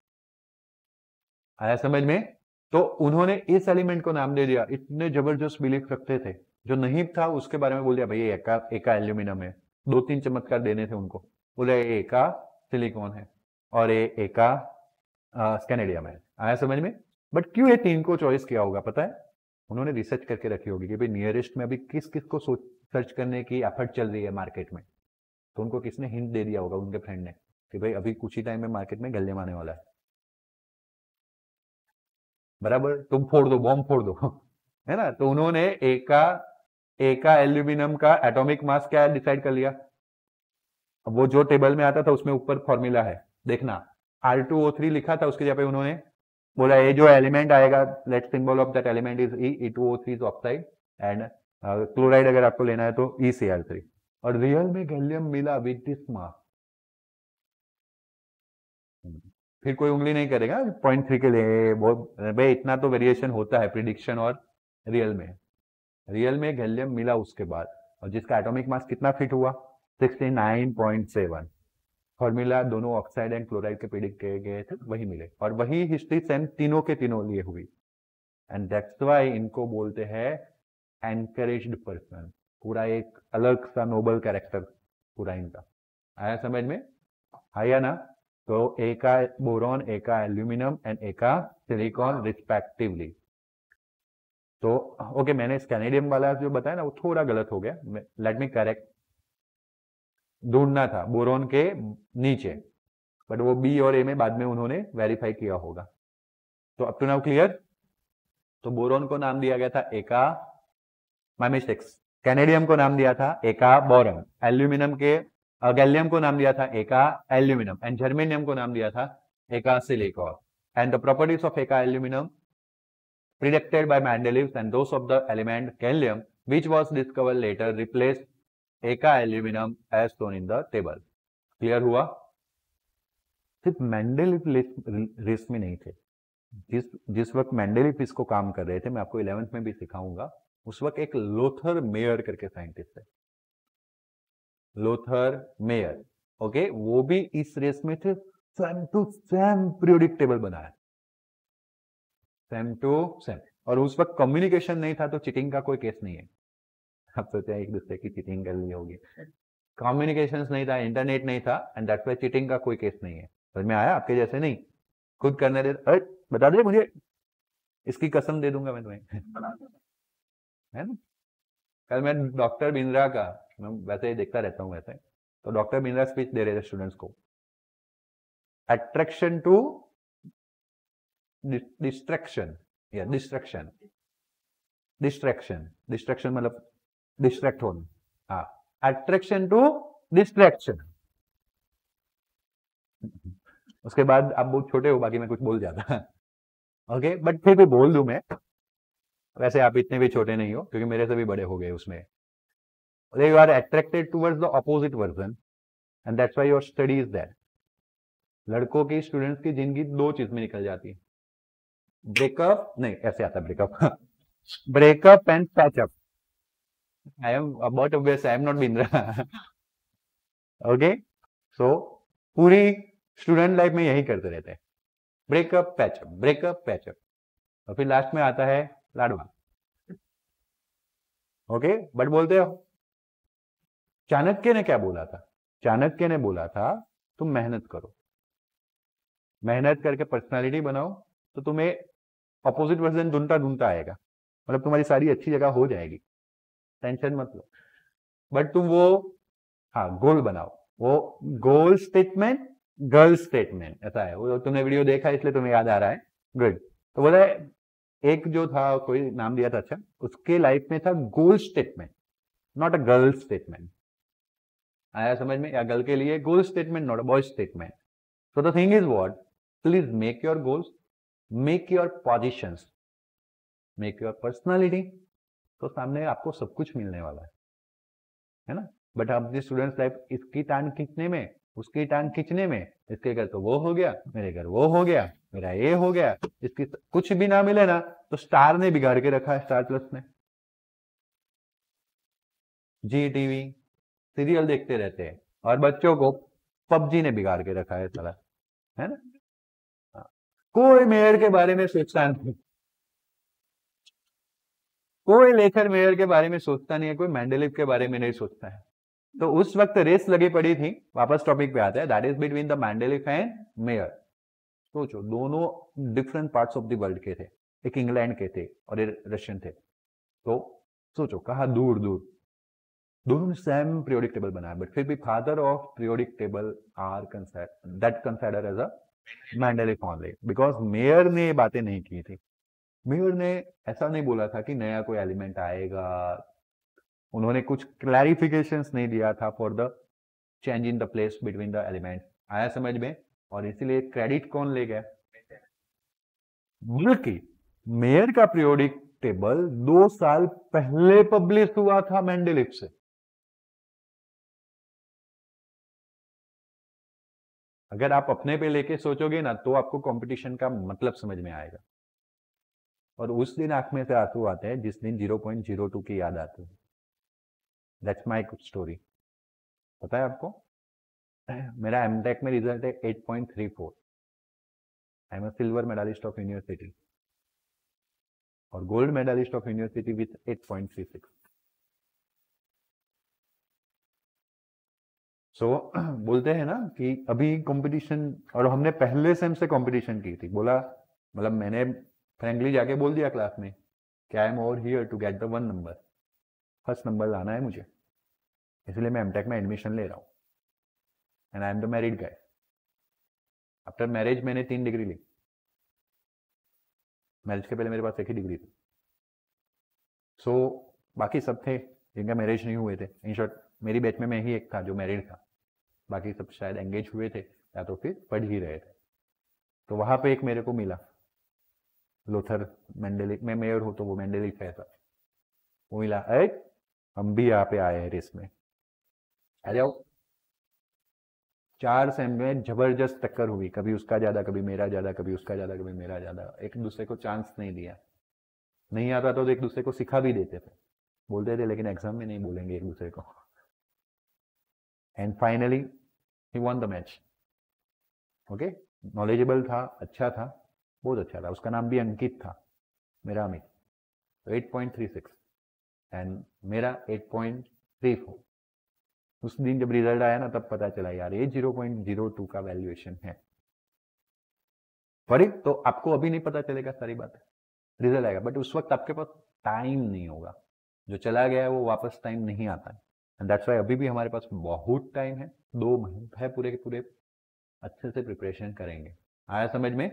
आया समझ में। तो उन्होंने इस एलिमेंट को नाम दे दिया, इतने जबरदस्त बिलीफ रखते थे, जो नहीं था उसके बारे में बोल दिया भाई ये एका एल्यूमिनियम है। दो तीन चमत्कार देने थे उनको, बोले ये एका सिलिकॉन है और ये एका कैनेडियम है, आया समझ में। बट क्यों ये तीन को चॉइस किया होगा पता है, उन्होंने रिसर्च करके रखी होगी कि भाई नियरेस्ट में अभी किस किस को सर्च करने की एफर्ट चल रही है मार्केट में, तो उनको किसने हिंट दे दिया होगा, उनके फ्रेंड ने, कि भाई अभी कुछ ही टाइम में मार्केट में गैलियम आने वाला है, बराबर, तुम फोड़ दो, बॉम्ब फोड़ दो है ना। तो उन्होंने एका एल्यूमिनियम का एटॉमिक मास क्या डिसाइड कर लिया। अब वो जो टेबल में आता था उसमें ऊपर फॉर्मूला है, देखना R2O3 लिखा था, उसके जगह पे उन्होंने बोला ये जो एलिमेंट आएगा, let symbol of that element is E2O3 is oxide and chloride अगर आपको लेना है तो ECl3। और रियल में गैलियम मिला विद दिस मास, फिर कोई उंगली नहीं करेगा 0.3 के लिए, बहुत भाई इतना तो वेरिएशन होता है प्रिडिक्शन और रियल में। रियल में गैलियम मिला उसके बाद, और जिसका एटॉमिक मास कितना फिट हुआ 69.7। फॉर्मूला दोनों ऑक्साइड एंड क्लोराइड के प्रिडिक्ट किए गए थे वही मिले, और वही हिस्ट्री सेम तीनों के तीनों लिए हुई। एंड दैट्स व्हाई इनको बोलते हैं एनकरेज्ड पर्सन, पूरा एक अलग सा नोबल कैरेक्टर पूरा इनका, आया समझ में, आया ना। तो एका बोरॉन, एका एल्यूमिनियम एंड एका सिलिकॉन रिस्पेक्टिवली। तो ओके, मैंने इस कैनेडियम वाला जो बताया ना वो थोड़ा गलत हो गया, लेट मी करेक्ट, ढूंढना था बोरॉन के नीचे, बट वो बी और ए में बाद में उन्होंने वेरीफाई किया होगा। तो अप टू नाउ क्लियर। तो बोरॉन को नाम दिया गया था एका, माय मिस्टेक्स, कैनेडियम को नाम दिया था एका बोरॉन, एल्यूमिनियम के गैलियम को नाम दिया था एका एल्यूमिनियम एंड जर्मेनियम को नाम दिया था एका silicon. And the properties of एका aluminium predicted by Mendeleev and those of the element gallium which was discovered later replaced एका aluminium as shown in the table। Clear हुआ। सिर्फ मेंडेलीव रेस में नहीं थे, जिस वक्त मेंडेलीव इसको काम कर रहे थे, मैं आपको 11th में भी सिखाऊंगा, उस वक्त एक लोथर मेयर करके साइंटिस्ट है, लोथर मेयर, ओके, वो भी इस रेस में थे, same to same periodic table बनाया, सेम टू सेम। और उस वक्त कम्युनिकेशन नहीं था तो चीटिंग का कोई केस नहीं है। आप सोचते हैं एक दूसरे की चीटिंग कर ली होगी, कम्युनिकेशंस नहीं था, इंटरनेट नहीं था, एंड दैट्स व्हाई चीटिंग का कोई केस नहीं है। समझ में आया? आपके जैसे नहीं खुद करने दे, अरे बता दे मुझे, इसकी कसम दे दूंगा मैं तुम्हें है ना। कल मैं डॉक्टर बिंद्रा का, मैं वैसे ही देखता रहता हूँ वैसे, तो डॉक्टर बिंद्रा स्पीच दे रहे थे स्टूडेंट्स को, अट्रैक्शन टू डिस्ट्रैक्शन, या डिस्ट्रैक्शन, डिस्ट्रैक्शन मतलब डिस्ट्रैक्ट होना, हाँ, अट्रैक्शन टू डिस्ट्रैक्शन। उसके बाद आप बहुत छोटे हो, बाकी मैं कुछ बोल जाता ओके, बट फिर भी बोल दूं मैं, वैसे आप इतने भी छोटे नहीं हो क्योंकि मेरे से भी बड़े हो गए उसमें। You are attracted towards the opposite version and that's why your study is that. लड़कों की, स्टूडेंट्स की जिंदगी दो चीज में निकल जाती है, ब्रेकअप नहीं, ऐसे आता है breakup breakup and patch up. I am about obvious, I am not Bindra okay. So पूरी स्टूडेंट लाइफ में यही करते रहते हैं, ब्रेकअप पैचअप, ब्रेकअप पैचअप, और फिर लास्ट में आता है लाडवा। ओके, बट बोलते हो चाणक्य ने क्या बोला था? चाणक्य ने बोला था तुम मेहनत करो, मेहनत करके पर्सनालिटी बनाओ, तो तुम्हें अपोजिट वर्जन ढूंढता ढूंढता आएगा, मतलब तुम्हारी सारी अच्छी जगह हो जाएगी, टेंशन मत लो। बट तुम वो, हाँ, गोल बनाओ, वो गोल स्टेटमेंट, गर्ल स्टेटमेंट ऐसा है वो, तुमने वीडियो देखा इसलिए तुम्हें याद आ रहा है, गुड। तो बोला एक जो था, कोई नाम दिया था, अच्छा, उसके लाइफ में था goal statement, not a girl statement. आया समझ में? या गर्ल के लिए goal statement, not a boy statement. So the thing is what, please make your goals, make your positions, make your personality, तो सामने आपको सब कुछ मिलने वाला है ना। बट अपनी स्टूडेंट्स लाइफ इसकी टांग खींचने में, उसकी टांग खींचने में, इसके घर तो वो हो गया, मेरे घर वो हो गया, मेरा ये हो गया, इसकी कुछ भी ना मिले ना, तो स्टार ने बिगाड़ के रखा है, स्टार प्लस ने, जी टीवी सीरियल देखते रहते हैं, और बच्चों को पबजी ने बिगाड़ के रखा है साला, है ना। कोई मेयर के बारे में सोचता नहीं, कोई लेखर मेयर के बारे में सोचता नहीं है, कोई मैंडेलिव के बारे में नहीं सोचता है। तो उस वक्त रेस लगी पड़ी थी, वापस टॉपिक पे आते हैं, that is between the Mendeleev and Meyer. सोचो, दोनों different parts of the world के थे, एक इंग्लैंड के थे और एक रशियन थे। तो सोचो कहा दूर दूर, दोनों ने सेम पीरियोडिक टेबल बनाया, बट फिर भी father of periodic table are consider as a Mendeleev only, because Meyer ने बातें नहीं की थी। मेयर ने ऐसा नहीं बोला था कि नया कोई एलिमेंट आएगा, उन्होंने कुछ क्लैरिफिकेशंस नहीं दिया था for the change in the place between the element. आया समझ में? और इसीलिए क्रेडिट कौन ले गया? बल्कि मेयर का पीरियोडिक टेबल 2 साल पहले पब्लिश हुआ था मेंडेलिव से। अगर आप अपने पे लेके सोचोगे ना, तो आपको कंपटीशन का मतलब समझ में आएगा। और उस दिन आंख में से आंसू आते हैं जिस दिन 0.02 की याद आती है। That's my story. पता है आपको, मेरा एमटेक में रिजल्ट है 8.34। I am a silver medalist of university और gold medalist of university with 8.36। So बोलते हैं ना कि अभी कंपटीशन, और हमने पहले सेम से कंपटीशन की थी, बोला, मतलब मैंने फ्रेंकली जाके बोल दिया क्लास में कि I am over here to get the 1 number, first number लाना है मुझे, इसलिए मैं एमटेक में एडमिशन ले रहा हूँ, and I am the married guy. After marriage मैंने 3 डिग्री ली, मैरिज के पहले मेरे पास एक ही डिग्री थी। सो बाकी सब थे जिनका मैरिज नहीं हुए थे, इन शॉर्ट मेरी बैच में मैं ही एक था जो मैरिड था, बाकी सब शायद एंगेज हुए थे या तो फिर पढ़ ही रहे थे। तो वहां पे एक मेरे को मिला, लोथर मेंडेलिव में मेयर हो तो वो मेंडेलिव है, वो मिला, हम भी यहाँ पे आए हैं रेस में, आ जाओ। 4 सेम में जबरदस्त टक्कर हुई, कभी उसका ज्यादा, कभी मेरा ज्यादा, कभी उसका ज्यादा, कभी मेरा ज्यादा, एक दूसरे को चांस नहीं दिया। नहीं आता तो एक दूसरे को सिखा भी देते थे, बोलते थे लेकिन एग्जाम में नहीं बोलेंगे एक दूसरे को। And finally he won the match. Okay, knowledgeable था, अच्छा था, बहुत अच्छा था। उसका नाम भी अंकित था, मेरा अमित। तो 8.36 एंड मेरा 8.34। उस दिन जब रिजल्ट आया ना तब पता चला यार ये 0.02 का वैल्यूएशन है। फरीक तो आपको अभी नहीं पता चलेगा सारी बातें, रिजल्ट आएगा, बट उस वक्त आपके पास टाइम नहीं होगा। जो चला गया है वो वापस टाइम नहीं आता है। एंड दैट्स व्हाई अभी भी हमारे पास बहुत टाइम है, 2 महीने है पूरे के पूरे, अच्छे से प्रिपरेशन करेंगे। आया समझ में?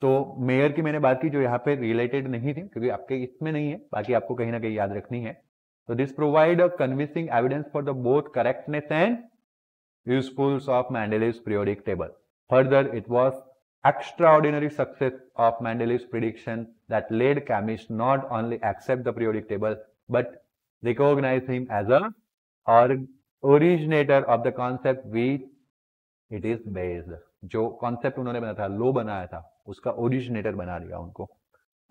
तो मेयर की मैंने बात की जो यहाँ पे रिलेटेड नहीं थी क्योंकि आपके इसमें नहीं है, बाकी आपको कहीं ना कहीं याद रखनी है। तो this provide a convincing evidence for the both correctness and usefulness of Mendeleev's periodic table. Further, it was extraordinary success of Mendeleev's prediction that led chemists not only accept the periodic table but recognize him as a originator of the concept which it is based. जो कॉन्सेप्ट उन्होंने बनाया था, लो बनाया था, उसका ओरिजिनेटर बना दिया उनको,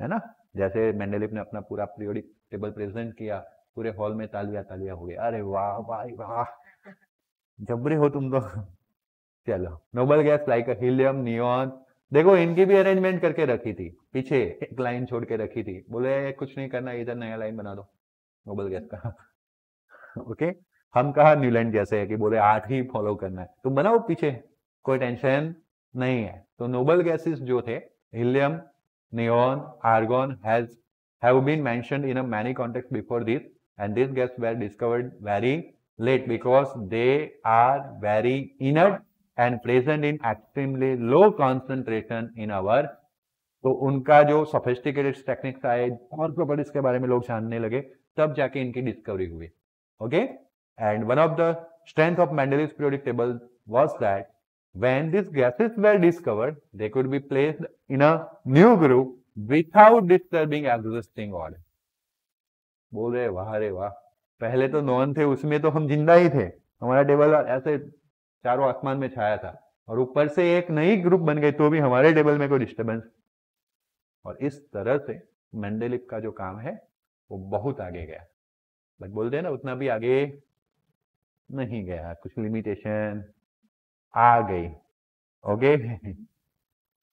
है ना। जैसे मेंडेलीव ने अपना पूरा पीरियोडिक टेबल प्रेजेंट किया, पूरे हॉल में तालियां हो गई, अरे वाह भाई वाह, जबरे हो तुम तो। चलो, noble gas like helium, neon, देखो इनकी भी अरेंजमेंट करके रखी थी, पीछे एक लाइन छोड़ के रखी थी, बोले कुछ नहीं करना, इधर नया लाइन बना दो नोबल गैस का। ओके, हम कहा न्यूलैंड जैसे है कि बोले 8 ही फॉलो करना है, तुम बनाओ पीछे, कोई टेंशन नहीं है। तो नोबल गैसेस जो थे, helium, neon, argon have been mentioned in a many contexts before this, and these gases were discovered very late because they are very inert and present in extremely low concentration in our, तो उनका जो सोफिस्टिकेटेड टेक्निक्स आए और प्रॉपर्टीज के बारे में लोग जानने लगे, तब जाके इनकी डिस्कवरी हुई। Okay, and one of the strength of Mendeleev's periodic table was that when these gases were discovered, they could be placed in a new group without disturbing existing order. बोल रहे वाह रे वाह, पहले तो नॉन थे, उसमें तो हम जिंदा ही थे, हमारा टेबल ऐसे चारों आसमान में छाया था, और ऊपर से एक नई ग्रुप बन गई तो भी हमारे टेबल में कोई डिस्टर्बेंस। और इस तरह से मेंडेलीव का जो काम है वो बहुत आगे गया, बट बोलते हैं ना उतना भी आगे नहीं गया, कुछ लिमिटेशन आ गई। ओके,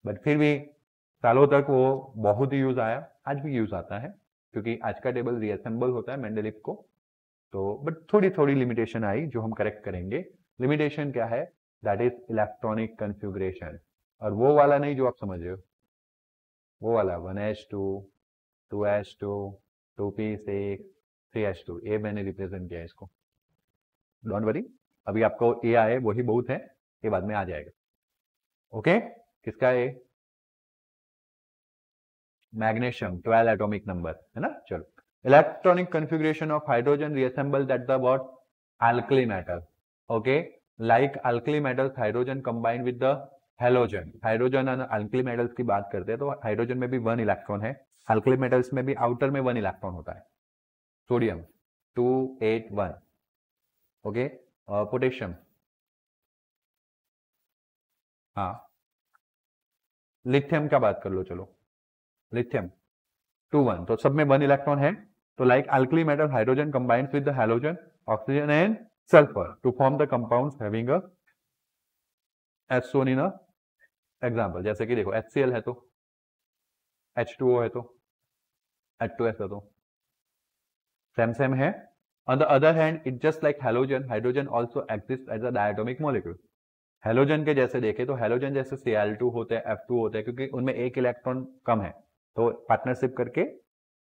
बट फिर भी सालों तक वो बहुत ही यूज आया, आज भी यूज आता है, क्योंकि आज का टेबल रीअसेंबल होता है मेंडेलीव को, तो बट थोड़ी थोड़ी लिमिटेशन आई जो हम करेक्ट करेंगे। लिमिटेशन क्या है? दैट इज इलेक्ट्रॉनिक कॉन्फ़िगरेशन, और वो वाला नहीं जो आप समझ रहे हो, वो वाला 1s2, 2s2, 2p6, 3s2, ये मैंने रिप्रेजेंट किया इसको, डोंट वरी, अभी आपको ये आए वही बहुत है, ये बाद में आ जाएगा। ओके, किसका है? मैग्नीशियम 12 एटॉमिक नंबर है ना। चलो, electronic configuration of hydrogen reassembled at the what? Alkali metal. Okay, like alkali metals hydrogen combined with the halogen. Hydrogen और अल्कली मेटल्स की बात करते हैं तो हाइड्रोजन में भी 1 इलेक्ट्रॉन है, अल्कली मेटल्स में भी आउटर में 1 इलेक्ट्रॉन होता है। सोडियम 281, ओके, पोटेशियम, हाँ, लिथियम का बात कर लो, चलो लिथियम 21, तो सब में 1 इलेक्ट्रॉन है। तो like alkali metal hydrogen combines with the halogen, oxygen and sulphur to form the compounds having a as shown in a example. जैसे कि देखो HCl है तो H2O है तो H2S है तो सेम सेम है। On the other hand it just like halogen, hydrogen also exist as a diatomic molecule. Halogen के जैसे देखे तो हैलोजन जैसे Cl2 होते हैं, F2 होते हैं, क्योंकि उनमें 1 इलेक्ट्रॉन कम है, तो पार्टनरशिप करके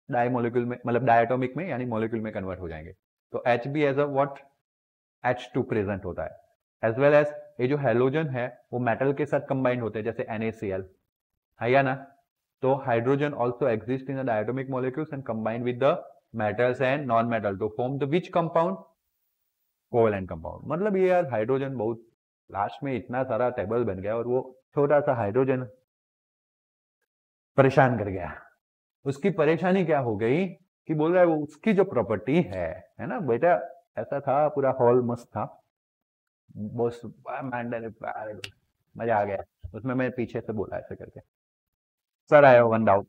डाई मॉलिक्यूल में, मतलब डायटोमिक में यानी मॉलिक्यूल में कन्वर्ट हो जाएंगे। तो H भी as a what? H2 present होता है। एज वेल एज ये जो हैलोजन है वो मेटल के साथ कंबाइंड होते हैं, जैसे NaCl है या ना। तो hydrogen also exist in the diatomic molecules and combined with the metals and non metal to form the which compound? Covalent compound. मतलब ये यार हाइड्रोजन बहुत लास्ट में इतना सारा टेबल बन गया और वो छोटा सा हाइड्रोजन परेशान कर गया। उसकी परेशानी क्या हो गई कि बोल रहा है वो उसकी जो प्रॉपर्टी है ना बेटा, ऐसा था, पूरा हॉल मस्त था, बस मजा आ गया उसमें। मैं पीछे से बोला ऐसे करके, सर आया 1 डाउट,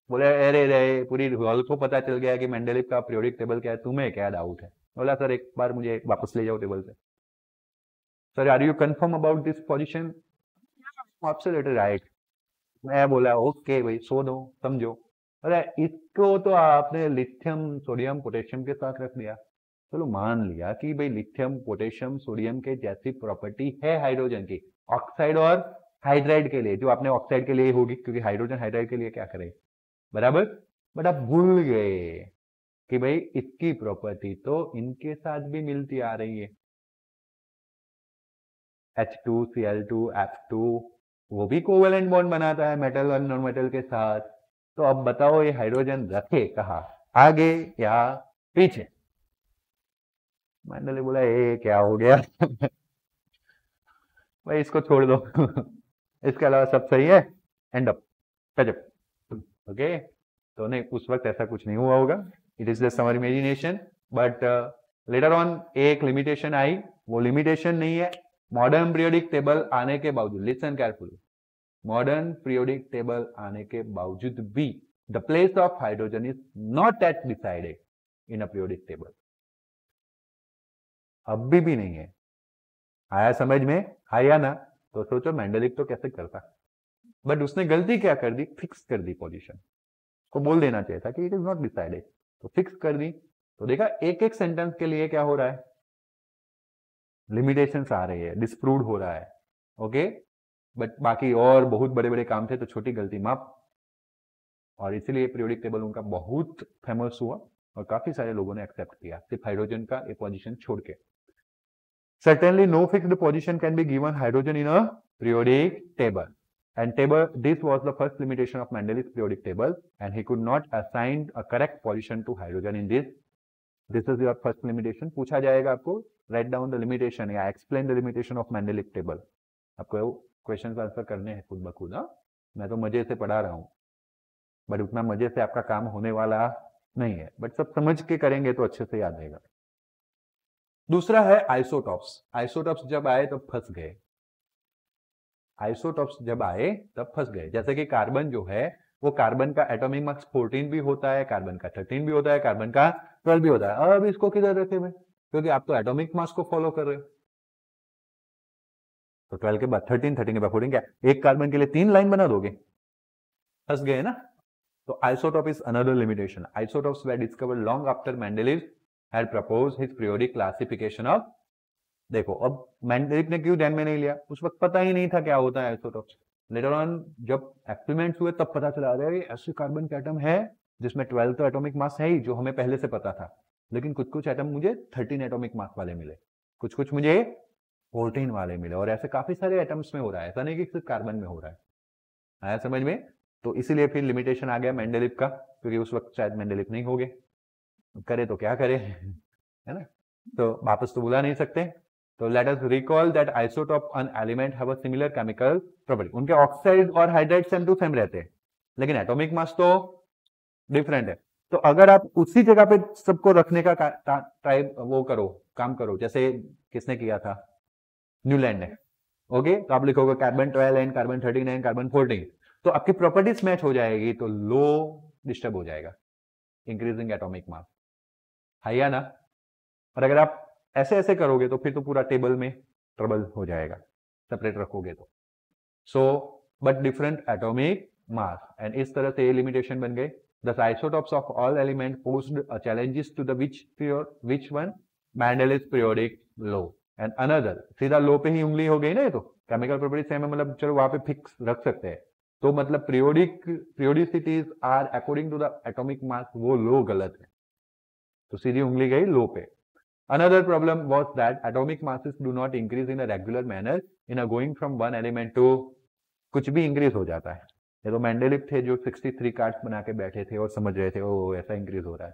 बोले अरे रे पूरी हॉल को पता चल गया कि मेंडेलीव का पीरियोडिक टेबल क्या है, तुम्हें क्या डाउट है? बोला सर एक बार मुझे वापस ले जाओ टेबल पे। Sir are you confirm about this position? Absolutely right. मैं बोला ओके भाई, सो दो, समझो। अरे इसको तो आपने लिथियम, सोडियम, पोटेशियम के साथ रख दिया, चलो मान लिया कि भाई लिथियम पोटेशियम सोडियम के जैसी प्रॉपर्टी है हाइड्रोजन की ऑक्साइड और हाइड्राइड के लिए, जो आपने ऑक्साइड के लिए होगी क्योंकि हाइड्रोजन हाइड्राइड के लिए क्या करे, बराबर। बट आप भूल गए कि भाई इसकी प्रॉपर्टी तो इनके साथ भी मिलती आ रही है, H2Cl2 F2, वो भी कोवेलेंट बॉन्ड बनाता है मेटल और नॉन मेटल के साथ। तो अब बताओ ये हाइड्रोजन रखे कहाँ, आगे या पीछे? मैंने बोला ये क्या हो गया भाई इसको छोड़ दो इसके अलावा सब सही है, एंड अप गजब। ओके, तो नहीं उस वक्त ऐसा कुछ नहीं हुआ होगा, it is just our imagination. But later on एक लिमिटेशन आई, वो लिमिटेशन नहीं है, मॉडर्न पीरियोडिक टेबल आने के बावजूद, listen carefully, modern periodic table आने के बावजूद भी the place of hydrogen is not at decided in a periodic table. अभी भी नहीं है। आया समझ में, आया ना? तो सोचो मेंडलिक तो कैसे करता, बट उसने गलती क्या कर दी, फिक्स कर दी पोजीशन को, बोल देना चाहिए था कि इट इज नॉट डिसाइडेड, तो फिक्स कर दी। तो देखा एक एक सेंटेंस के लिए क्या हो रहा है, लिमिटेशंस आ रही है, डिस्प्रूव हो रहा है। ओके, बट बाकी और बहुत बड़े बड़े काम थे तो छोटी गलती माफ, और इसीलिए पीरियोडिक टेबल उनका बहुत फेमस हुआ और काफी सारे लोगों ने एक्सेप्ट किया, सिर्फ हाइड्रोजन का एक पोजीशन छोड़ के। Certainly no fixed position can be given hydrogen in a periodic table. And this was the first limitation of Mendeleev's periodic table, and he could not assign a correct position to hydrogen in this. This is your first limitation. पूछा जाएगा आपको, write down the limitation या explain the limitation of Mendeleev table. आपको क्वेश्चन आंसर करने हैं खुद ब खुद। मैं तो मजे से पढ़ा रहा हूँ, बट उतना मजे से आपका काम होने वाला नहीं है, बट सब समझ के करेंगे तो अच्छे से याद रहेगा। दूसरा है आइसोटॉप्स। आइसोटॉप्स जब आए तब फंस गए, आइसोटॉप्स जब आए तब फंस गए। जैसे कि कार्बन जो है वो कार्बन का एटॉमिक मास 14 भी होता है, कार्बन का 13 भी होता है, कार्बन का 12 भी होता है। अब इसको किधर रखे हुए, क्योंकि आप तो एटॉमिक मास को फॉलो कर रहे हो। तो 12 के बाद 13, 13 के बाद 14, क्या एक कार्बन के लिए 3 लाइन बना दोगे? फंस गए ना। तो isotope is another limitation. Isotopes were discovered long after Mendeleev had proposed his periodic classification of। देखो अब मेंडलीव ने क्यों ध्यान में नहीं लिया, उस वक्त पता ही नहीं था क्या होता है आइसोटॉप्स। लेटर ऑन जब एक्सपेरिमेंट्स हुए तब पता चला, अरे ऐसे कार्बन के एटम है जिसमें 12 तो एटॉमिक मास है ही, जो हमें पहले से पता था, लेकिन कुछ कुछ एटम मुझे 13 एटॉमिक मास वाले मिले, कुछ कुछ मुझे 14 वाले मिले, और ऐसे काफी सारे एटम्स में हो रहा है, ऐसा नहीं कि सिर्फ कार्बन में हो रहा है। आया समझ में? तो इसीलिए फिर लिमिटेशन आ गया मेंडलीव का, क्योंकि उस वक्त शायद मेंडलीव नहीं हो गए, करे तो क्या करे है ना, तो वापस तो बुला नहीं सकते। तो let us recall that isotope on element have a similar chemical property. उनके ऑक्साइड और हाइड्राइड सेम टू सेम रहते हैं, लेकिन एटॉमिक मास तो डिफरेंट है। तो अगर आप उसी जगह पे सबको रखने का ट्राई वो करो, काम करो, जैसे किसने किया था, न्यूलैंड ने। ओके, तो आप लिखोगे carbon 12 and carbon 13 and carbon 14, तो आपकी प्रॉपर्टीज मैच हो जाएगी, तो लो डिस्टर्ब हो जाएगा, इंक्रीजिंग एटॉमिक मास, है या ना। और अगर आप ऐसे ऐसे करोगे तो फिर तो पूरा टेबल में ट्रबल हो जाएगा, सेपरेट रखोगे तो। So but different atomic mass, and इस तरह से ये लिमिटेशन बन गए। The isotopes of all element posed a challenges to the which one Mendeleev's periodic law and another। सीधा लो पे ही उंगली हो गई ना, ये तो केमिकल प्रॉपर्टी सेम है, मतलब चलो वहां पे फिक्स रख सकते हैं, तो मतलब periodicities are according to the atomic mass, वो लो गलत है, तो सीधी उंगली गई लो पे। Another problem was that atomic masses do not increase in a regular manner in a going from one element to, कुछ भी इंक्रीज हो जाता है। ये तो मेंडलीव थे जो 63 कार्ड्स बना के बैठे थे और समझ रहे थे ओ ऐसा इंक्रीज हो रहा है,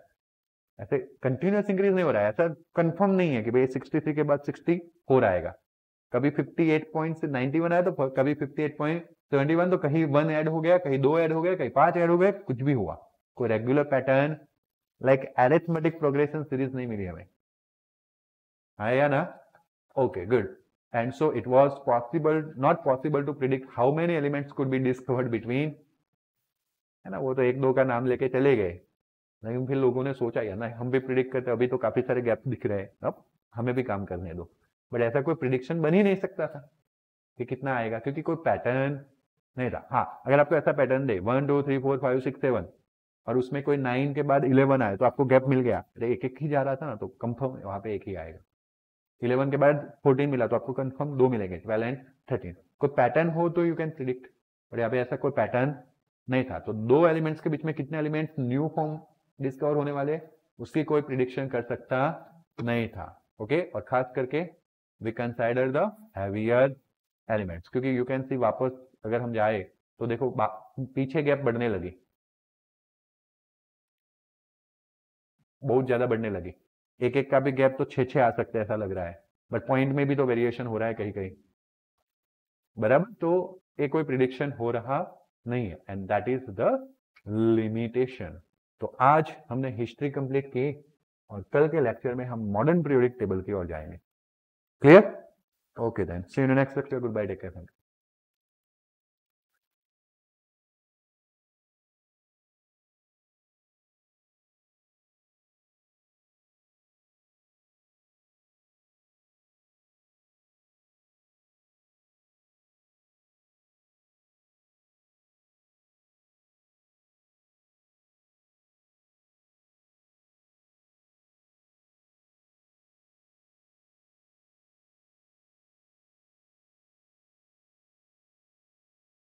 ऐसे कंटिन्यूअस इंक्रीज नहीं हो रहा है, ऐसा कंफर्म नहीं है कि भाई 63 के बाद 60 हो रहेगा। कभी 58.91 आया तो कभी 58.71, तो कहीं 1 ऐड हो गया, कहीं 2 ऐड हो गया, कहीं 5 ऐड हो गया, कुछ भी हुआ, कोई regular pattern like arithmetic progression series नहीं मिली हमें, आया ना। Okay good. And so it was not possible to predict how many elements could be discovered between, है ना, वो तो एक दो का नाम लेके चले गए, लेकिन फिर लोगों ने सोचा यार ना हम भी प्रिडिक्ट करते, अभी तो काफी सारे गैप दिख रहे हैं, अब हमें भी काम करने दो। बट ऐसा कोई प्रिडिक्शन बन ही नहीं सकता था कि कितना आएगा, क्योंकि कोई पैटर्न नहीं था। हाँ, अगर आपको ऐसा पैटर्न दे 1 2 3 4 5 6 7, और उसमें कोई 9 के बाद 11 आए तो आपको गैप मिल गया, अरे एक एक ही जा रहा था ना, तो कंफर्म वहां पे एक ही आएगा। 11 के बाद 14 मिला तो आपको कंफर्म 2 मिलेंगे, 12 एंड 13। कोई पैटर्न हो तो यू कैन प्रिडिक्ट, और यहाँ पे ऐसा कोई पैटर्न नहीं था। तो 2 एलिमेंट्स के बीच में कितने एलिमेंट्स न्यू फॉर्म डिस्कवर होने वाले, उसकी कोई प्रिडिक्शन कर सकता नहीं था। ओके, और खास करके we consider the heavier elements, क्योंकि यू कैन सी वापस अगर हम जाए तो देखो पीछे गैप बढ़ने लगी, बहुत ज्यादा बढ़ने लगी, एक एक का भी गैप तो 6 आ सकते हैं ऐसा लग रहा है, बट पॉइंट में भी तो वेरिएशन हो रहा है कहीं कहीं, बराबर। तो ये कोई प्रिडिक्शन हो रहा नहीं है, and that is the limitation. तो आज हमने हिस्ट्री कंप्लीट की, और कल के लेक्चर में हम मॉडर्न पीरियोडिक टेबल की ओर जाएंगे। Clear? Okay then, see you in next lecture, goodbye, take care.